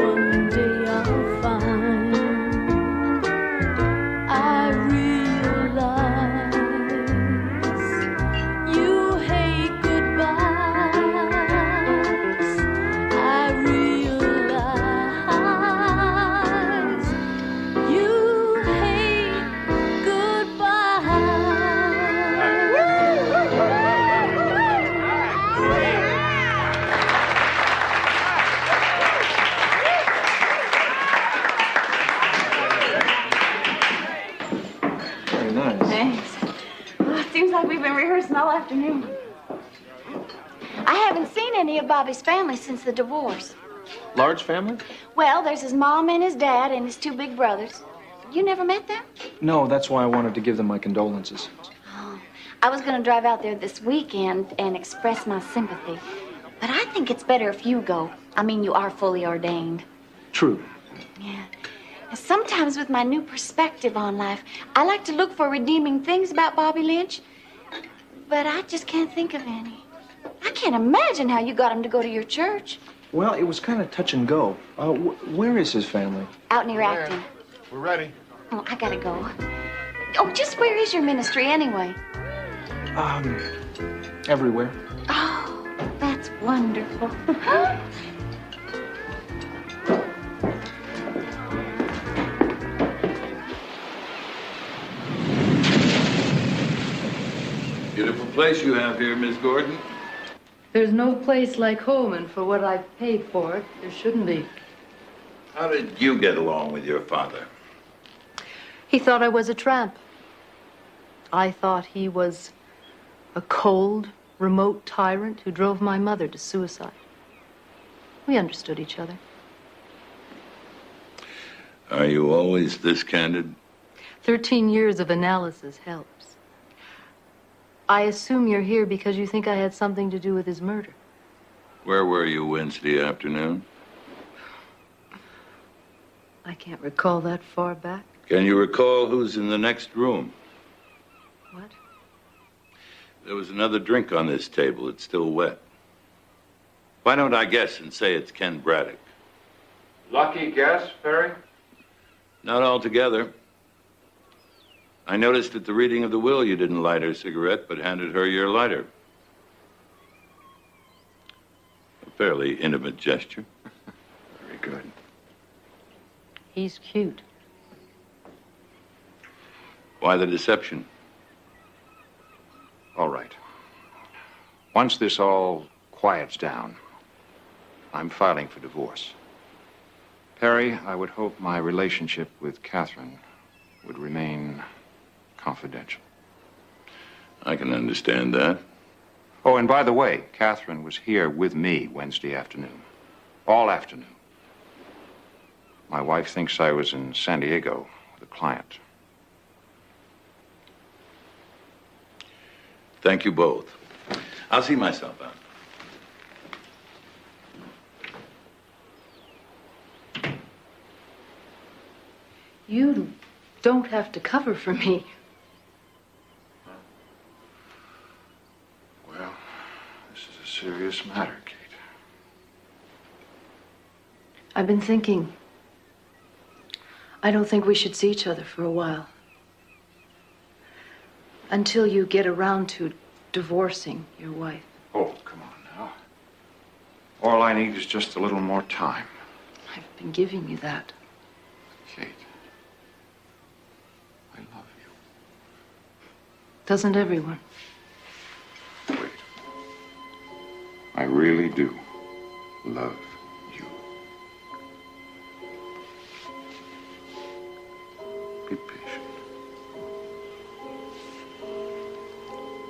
one day I'll find. I realize you hate goodbyes. I realize you hate Very nice. Thanks. Well, it seems like we've been rehearsing all afternoon. I haven't seen any of Bobby's family since the divorce. Large family? Well, there's his mom and his dad and his 2 big brothers. You never met them? No, that's why I wanted to give them my condolences. I was going to drive out there this weekend and express my sympathy. But I think it's better if you go. I mean, you are fully ordained. True. Yeah. Sometimes with my new perspective on life, I like to look for redeeming things about Bobby Lynch, but I just can't think of any. I can't imagine how you got him to go to your church. Well, it was kind of touch and go. Where is his family? Out near Acton. We're ready. Oh, I gotta go. Oh, just where is your ministry anyway? Everywhere. Oh, that's wonderful. Beautiful place you have here, Miss Gordon. There's no place like home, and for what I've paid for it, there shouldn't be. How did you get along with your father? He thought I was a tramp. I thought he was a cold, remote tyrant who drove my mother to suicide. We understood each other. Are you always this candid? 13 years of analysis helps. I assume you're here because you think I had something to do with his murder. Where were you Wednesday afternoon? I can't recall that far back. Can you recall who's in the next room? What? There was another drink on this table. It's still wet. Why don't I guess and say it's Ken Braddock? Lucky guess, Perry? Not altogether. I noticed at the reading of the will you didn't light her cigarette, but handed her your lighter. A fairly intimate gesture. Very good. He's cute. Why the deception? All right. Once this all quiets down, I'm filing for divorce. Perry, I would hope my relationship with Catherine would remain confidential. I can understand that. Oh, and by the way, Catherine was here with me Wednesday afternoon. All afternoon. My wife thinks I was in San Diego with a client. Thank you both. I'll see myself out. You don't have to cover for me. Well, this is a serious matter, Kate. I've been thinking. I don't think we should see each other for a while. Until you get around to divorcing your wife. Oh, come on now. All I need is just a little more time. I've been giving you that. Kate, I love you. Doesn't everyone? Wait. I really do love you. Be patient.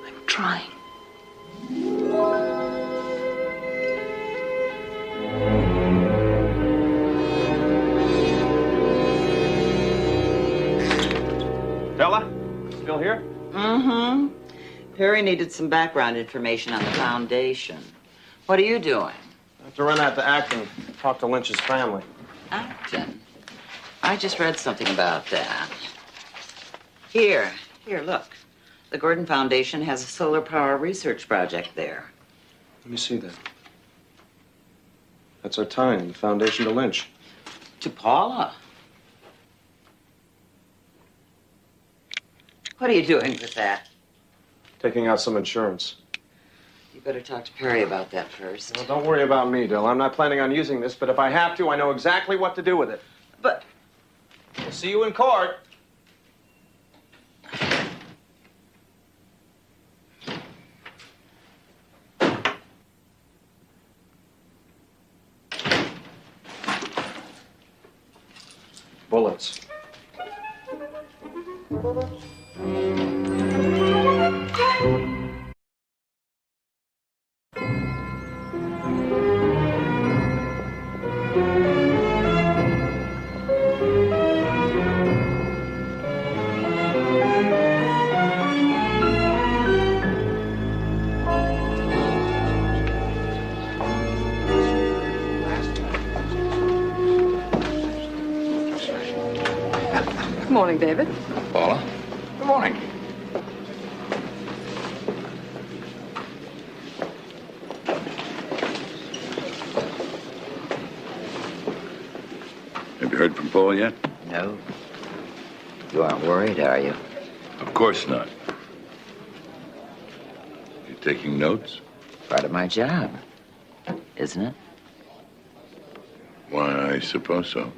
I'm trying. Bella, still here? Mm-hmm. Perry needed some background information on the foundation. What are you doing? I have to run out to Acton, talk to Lynch's family. Acton. I just read something about that. Here, look. The Gordon Foundation has a solar power research project there. Let me see that. That's our tying, the foundation to Lynch. To Paula. What are you doing with that? Taking out some insurance. You better talk to Perry about that first. Well, don't worry about me, Dill. I'm not planning on using this, but if I have to, I know exactly what to do with it. But... We'll see you in court. Bullets. Morning, David. Paula. Good morning. Have you heard from Paul yet? No. You aren't worried, are you? Of course not. You taking notes? Part of my job, isn't it? Why, I suppose so.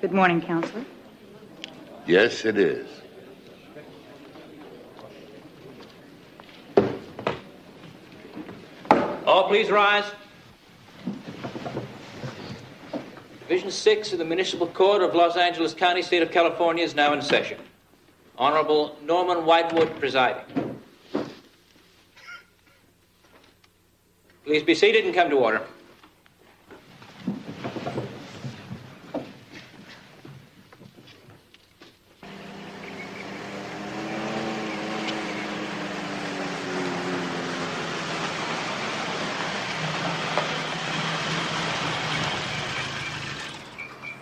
Good morning, Counselor. Yes, it is. All please rise. Division 6 of the Municipal Court of Los Angeles County, State of California is now in session. Honorable Norman Whitewood presiding. Please be seated and come to order.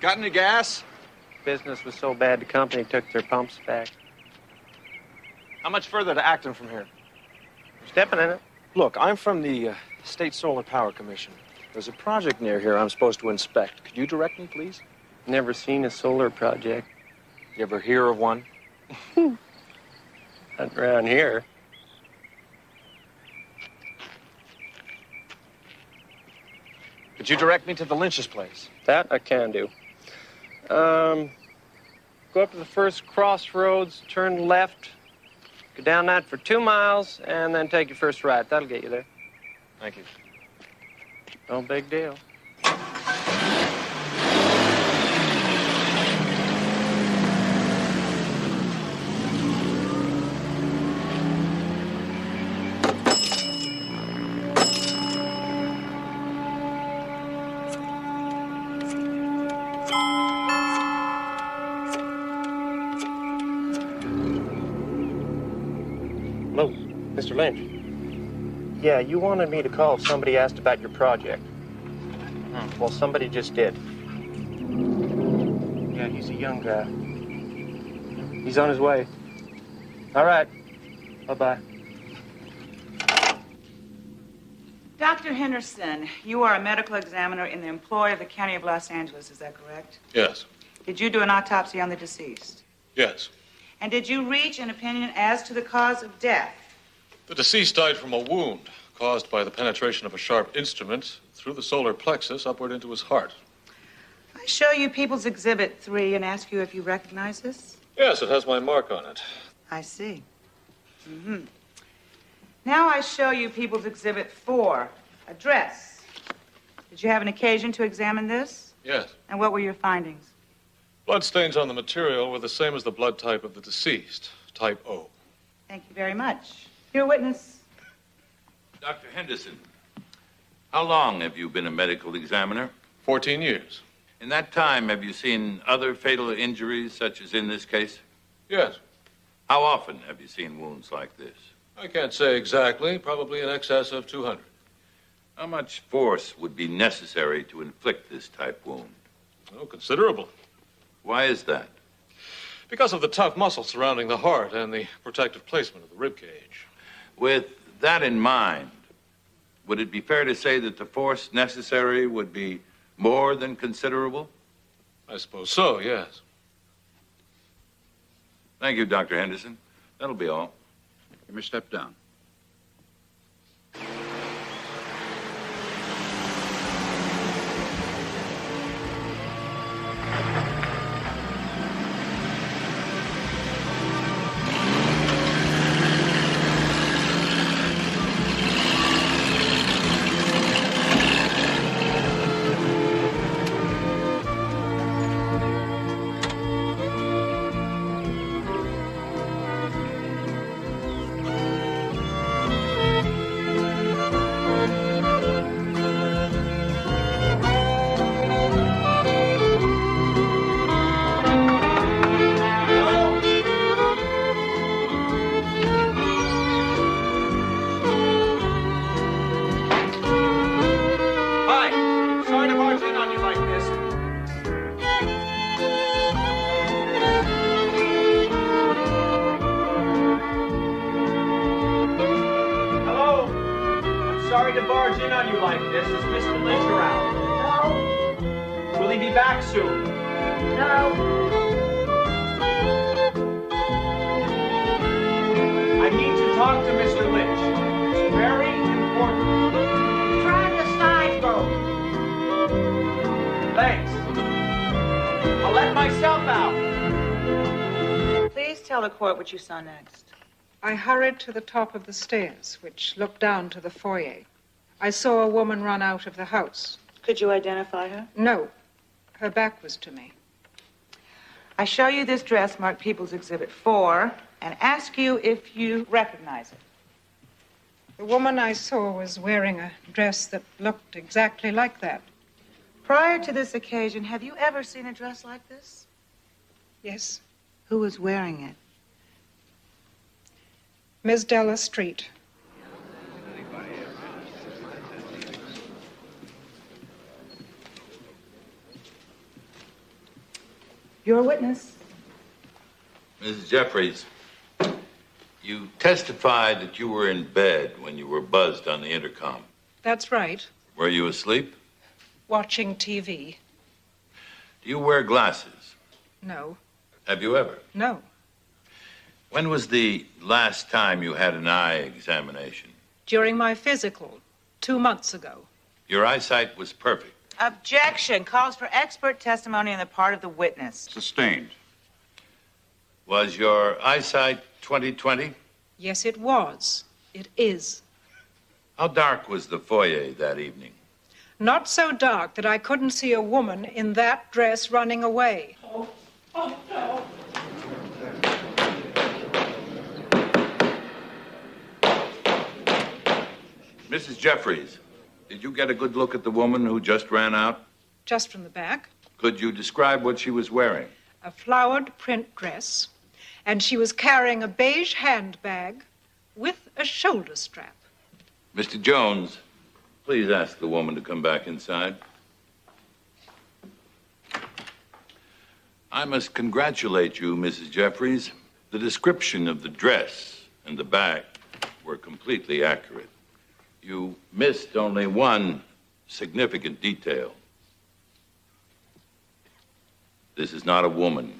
Got any gas? Business was so bad the company took their pumps back. How much further to Acton from here? You're stepping in it. Look, I'm from the State Solar Power Commission. There's a project near here I'm supposed to inspect. Could you direct me, please? Never seen a solar project. You ever hear of one? Not around here. Could you direct me to the Lynch's place? That I can do. Go up to the first crossroads, turn left, go down that for 2 miles, and then take your first right. That'll get you there. Thank you. No big deal. Hello, Mr. Lynch. Yeah, you wanted me to call if somebody asked about your project. Well, somebody just did. Yeah, he's a young guy. He's on his way. All right. Bye-bye. Dr. Henderson, you are a medical examiner in the employ of the County of Los Angeles, is that correct? Yes. Did you do an autopsy on the deceased? Yes. And did you reach an opinion as to the cause of death? The deceased died from a wound caused by the penetration of a sharp instrument through the solar plexus upward into his heart. I show you People's Exhibit 3 and ask you if you recognize this? Yes, it has my mark on it. I see. Mm-hmm. Now I show you People's Exhibit 4, a dress. Did you have an occasion to examine this? Yes. And what were your findings? Blood stains on the material were the same as the blood type of the deceased, type O. Thank you very much. Your witness. Dr. Henderson, how long have you been a medical examiner? 14 years. In that time, have you seen other fatal injuries, such as in this case? Yes. How often have you seen wounds like this? I can't say exactly, probably in excess of 200. How much force would be necessary to inflict this type wound? Oh, considerable. Why is that? Because of the tough muscles surrounding the heart and the protective placement of the rib cage. With that in mind, would it be fair to say that the force necessary would be more than considerable? I suppose so, yes. Thank you, Dr. Henderson. That'll be all. You may step down. Sorry to barge in on you like this. Is Mr. Lynch around? No. Will he be back soon? No. I need to talk to Mr. Lynch. It's very important. Try the side boat. Thanks. I'll let myself out. Please tell the court what you saw next. I hurried to the top of the stairs, which looked down to the foyer. I saw a woman run out of the house. Could you identify her? No. Her back was to me. I show you this dress marked People's Exhibit 4 and ask you if you recognize it. The woman I saw was wearing a dress that looked exactly like that. Prior to this occasion, have you ever seen a dress like this? Yes. Who was wearing it? Miss Della Street. Your witness. Mrs. Jeffries, you testified that you were in bed when you were buzzed on the intercom. That's right. Were you asleep? Watching TV. Do you wear glasses? No. Have you ever? No. When was the last time you had an eye examination? During my physical, 2 months ago. Your eyesight was perfect. Objection. Calls for expert testimony on the part of the witness. Sustained. Was your eyesight 20/20? Yes, it was. It is. How dark was the foyer that evening? Not so dark that I couldn't see a woman in that dress running away. Mrs. Jeffries, did you get a good look at the woman who just ran out? Just from the back. Could you describe what she was wearing? A flowered print dress. And she was carrying a beige handbag with a shoulder strap. Mr. Jones, please ask the woman to come back inside. I must congratulate you, Mrs. Jeffries. The description of the dress and the bag were completely accurate. You missed only one significant detail. This is not a woman.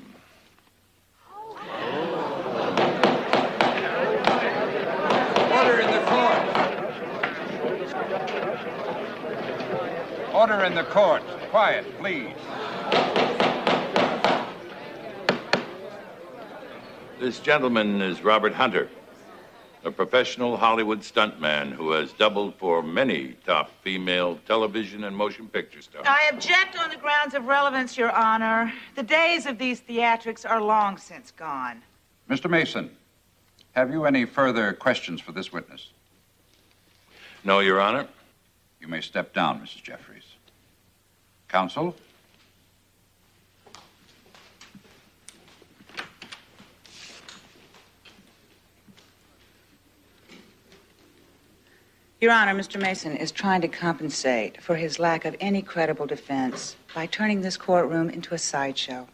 Order in the court. Order in the court. Quiet, please. This gentleman is Robert Hunter, a professional Hollywood stuntman who has doubled for many top female television and motion picture stars. I object on the grounds of relevance, Your Honor. The days of these theatrics are long since gone. Mr. Mason, have you any further questions for this witness? No, Your Honor. You may step down, Mrs. Jeffries. Counsel? Your Honor, Mr. Mason is trying to compensate for his lack of any credible defense by turning this courtroom into a sideshow.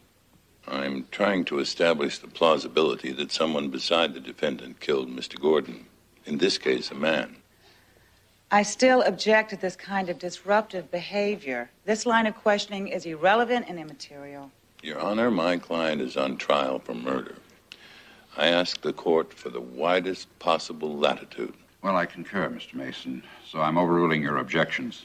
I'm trying to establish the plausibility that someone beside the defendant killed Mr. Gordon. In this case, a man. I still object to this kind of disruptive behavior. This line of questioning is irrelevant and immaterial. Your Honor, my client is on trial for murder. I ask the court for the widest possible latitude. Well, I concur, Mr. Mason, so I'm overruling your objections.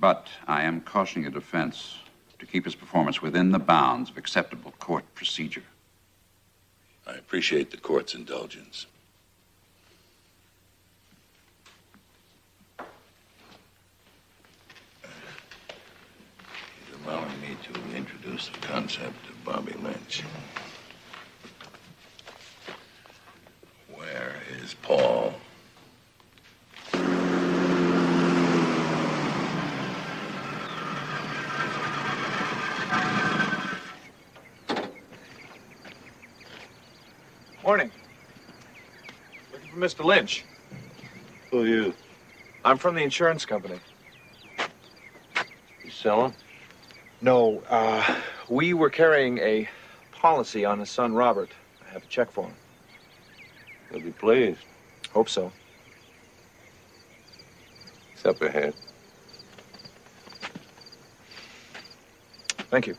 But I am cautioning the defense to keep his performance within the bounds of acceptable court procedure. I appreciate the court's indulgence. He's allowing me to introduce the concept of Bobby Lynch. Where is Paul? Morning. Looking for Mr. Lynch. Who are you? I'm from the insurance company. You selling? No, we were carrying a policy on his son, Robert. I have a check for him. He'll be pleased. Hope so. It's up ahead. Thank you.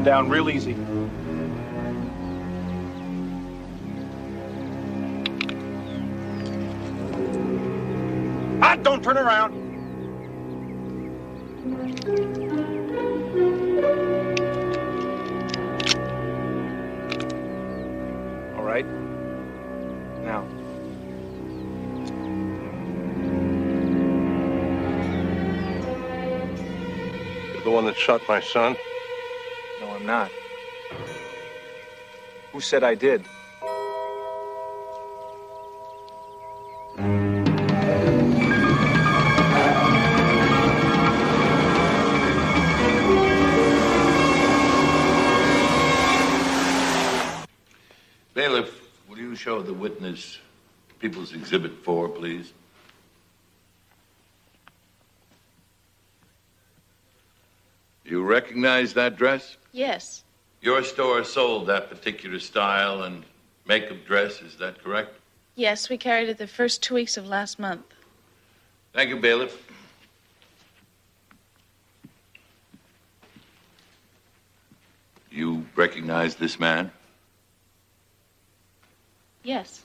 Down real easy. Ah, don't turn around. All right. Now. You're the one that shot my son? No, I'm not. Who said I did? Bailiff, will you show the witness People's Exhibit 4, please? You recognize that dress? Yes. Your store sold that particular style and makeup dress, is that correct? Yes, we carried it the first 2 weeks of last month. Thank you, bailiff. You recognize this man? Yes.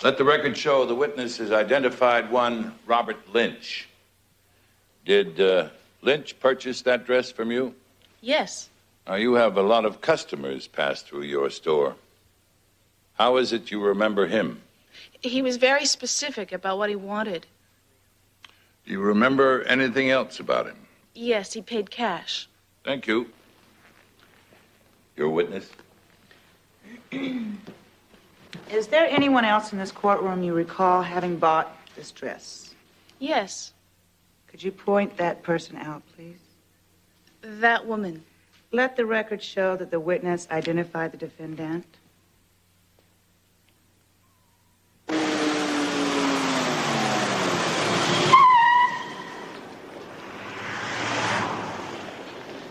Let the record show the witness has identified one Robert Lynch. Did Lynch purchase that dress from you? Yes. Now, you have a lot of customers pass through your store. How is it you remember him? He was very specific about what he wanted. Do you remember anything else about him? Yes, he paid cash. Thank you. Your witness? Is there anyone else in this courtroom you recall having bought this dress? Yes. Could you point that person out, please? That woman. Let the record show that the witness identified the defendant.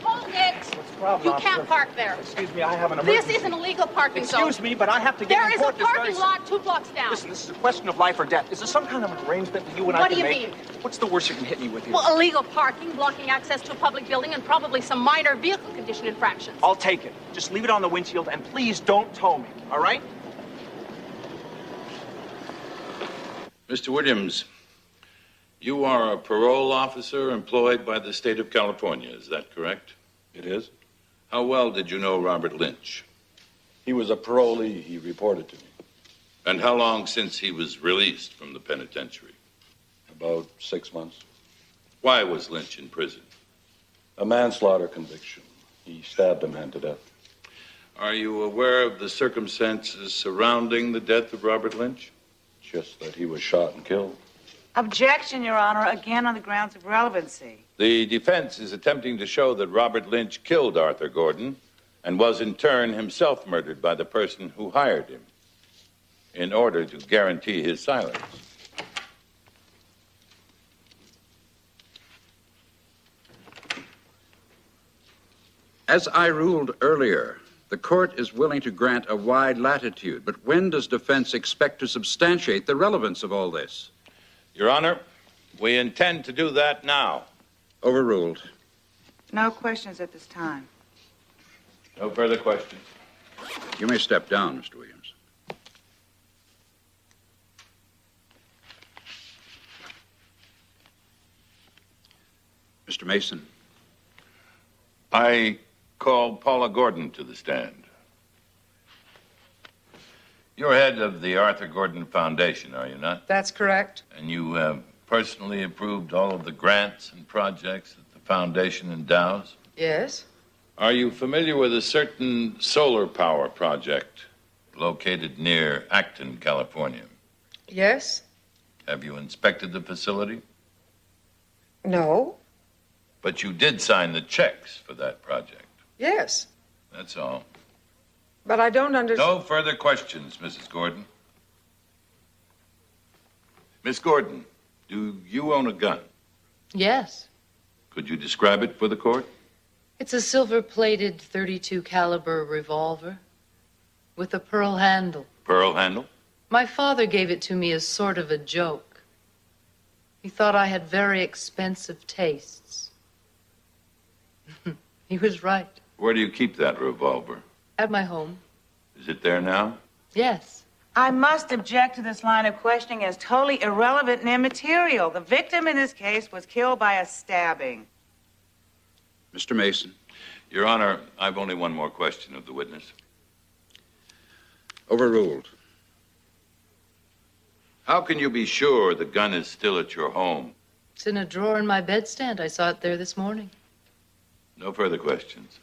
Hold it! What's the problem, You officer? can't park there. Excuse me, I have an This emergency. is an illegal parking zone. Excuse me, but I have to get There in is court a this very parking soon. lot 2 blocks down. Listen, this is a question of life or death. Is there some kind of an arrangement that you and I What can do you make? mean? What's the worst you can hit me with here? Well, illegal parking, blocking access to a public building, and probably some minor vehicle condition infractions. I'll take it. Just leave it on the windshield, and please don't tow me, all right? Mr. Williams, you are a parole officer employed by the state of California, is that correct? It is. How well did you know Robert Lynch? He was a parolee. He reported to me. And how long since he was released from the penitentiary? About 6 months. Why was Lynch in prison? A manslaughter conviction. He stabbed a man to death. Are you aware of the circumstances surrounding the death of Robert Lynch? Just that he was shot and killed. Objection, Your Honor, again on the grounds of relevancy. The defense is attempting to show that Robert Lynch killed Arthur Gordon and was in turn himself murdered by the person who hired him in order to guarantee his silence. As I ruled earlier, the court is willing to grant a wide latitude, but when does defense expect to substantiate the relevance of all this? Your Honor, we intend to do that now. Overruled. No questions at this time. No further questions. You may step down, Mr. Williams. Mr. Mason. I call Paula Gordon to the stand. You're head of the Arthur Gordon Foundation, are you not? That's correct. And you personally approved all of the grants and projects that the foundation endows? Yes. Are you familiar with a certain solar power project located near Acton, California? Yes. Have you inspected the facility? No. But you did sign the checks for that project. Yes. That's all. But I don't understand. No further questions, Mrs. Gordon. Miss Gordon, do you own a gun? Yes. Could you describe it for the court? It's a silver-plated .32 caliber revolver with a pearl handle. Pearl handle? My father gave it to me as sort of a joke. He thought I had very expensive tastes. He was right. Where do you keep that revolver? At my home. Is it there now? Yes. I must object to this line of questioning as totally irrelevant and immaterial. The victim in this case was killed by a stabbing. Mr. Mason. Your Honor, I've only one more question of the witness. Overruled. How can you be sure the gun is still at your home? It's in a drawer in my bedstand. I saw it there this morning. No further questions.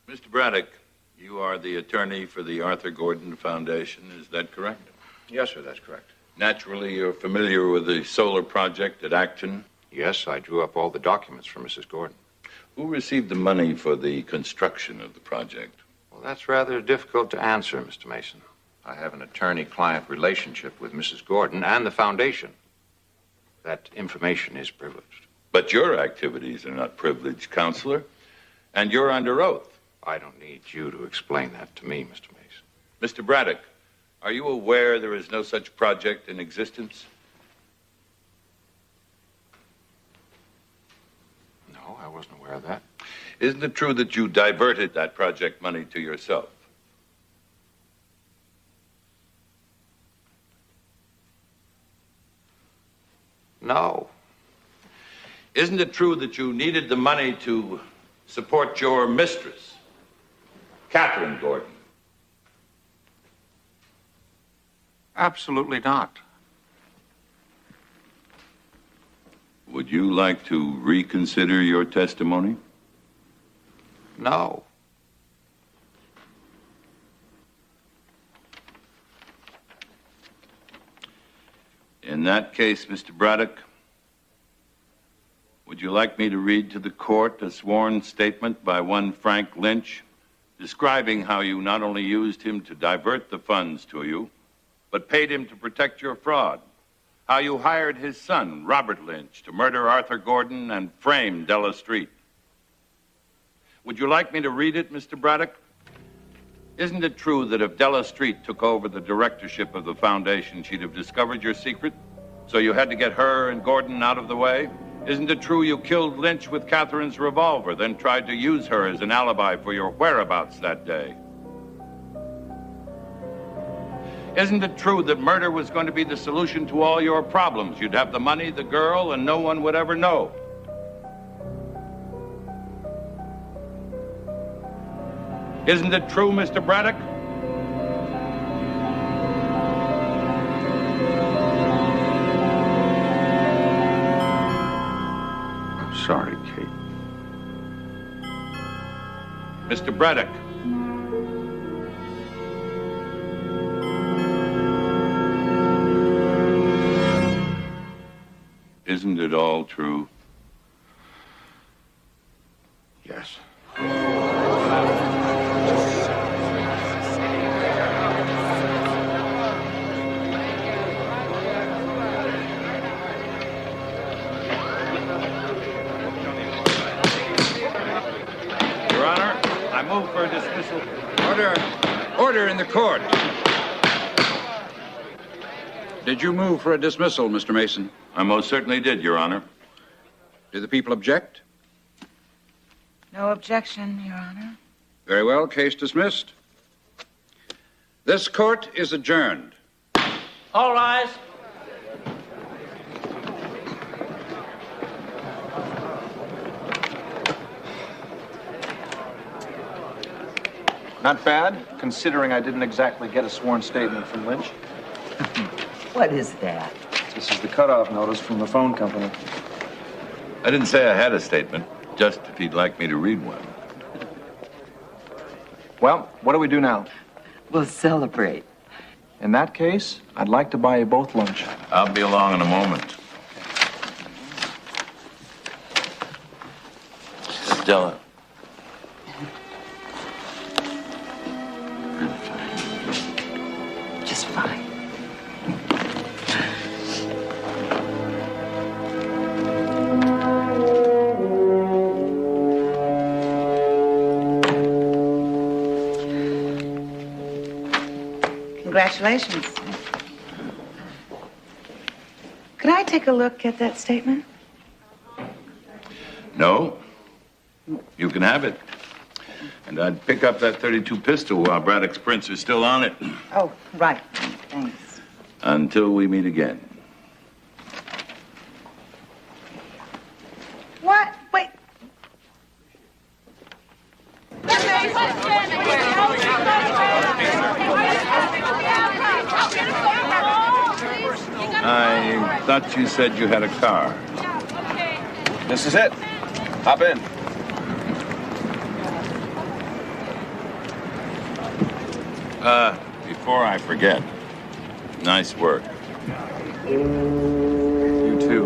Mr. Braddock, you are the attorney for the Arthur Gordon Foundation, is that correct? Yes, sir, that's correct. Naturally, you're familiar with the solar project at Acton? Yes, I drew up all the documents for Mrs. Gordon. Who received the money for the construction of the project? Well, that's rather difficult to answer, Mr. Mason. I have an attorney-client relationship with Mrs. Gordon and the foundation. That information is privileged. But your activities are not privileged, Counselor, and you're under oath. I don't need you to explain that to me, Mr. Mason. Mr. Braddock, are you aware there is no such project in existence? No, I wasn't aware of that. Isn't it true that you diverted that project money to yourself? No. Isn't it true that you needed the money to support your mistress, Catherine Gordon? Absolutely not. Would you like to reconsider your testimony? No. In that case, Mr. Braddock, would you like me to read to the court a sworn statement by one Frank Lynch describing how you not only used him to divert the funds to you, but paid him to protect your fraud? How you hired his son, Robert Lynch, to murder Arthur Gordon and frame Della Street? Would you like me to read it, Mr. Braddock? Isn't it true that if Della Street took over the directorship of the foundation, she'd have discovered your secret? So you had to get her and Gordon out of the way? Isn't it true you killed Lynch with Catherine's revolver, then tried to use her as an alibi for your whereabouts that day? Isn't it true that murder was going to be the solution to all your problems? You'd have the money, the girl, and no one would ever know. Isn't it true, Mr. Braddock? I'm sorry, Kate. Mr. Braddock. Isn't it all true? Yes. Your Honor, I move for a dismissal. Order in the court. Did you move for a dismissal, Mr. Mason? I most certainly did, Your Honor. Do the people object? No objection, Your Honor. Very well, case dismissed. This court is adjourned. All rise. Not bad, considering I didn't exactly get a sworn statement from Lynch. What is that? This is the cutoff notice from the phone company. I didn't say I had a statement, just if he'd like me to read one. Well, what do we do now? We'll celebrate. In that case, I'd like to buy you both lunch. I'll be along in a moment. Stella. Just fine. Congratulations. Could I take a look at that statement? No. You can have it. And I'd pick up that .32 pistol while Braddock's prints are still on it. Oh, right. Thanks. Until we meet again. What? Wait. I thought you said you had a car. This is it. Hop in. Before I forget, nice work. You too.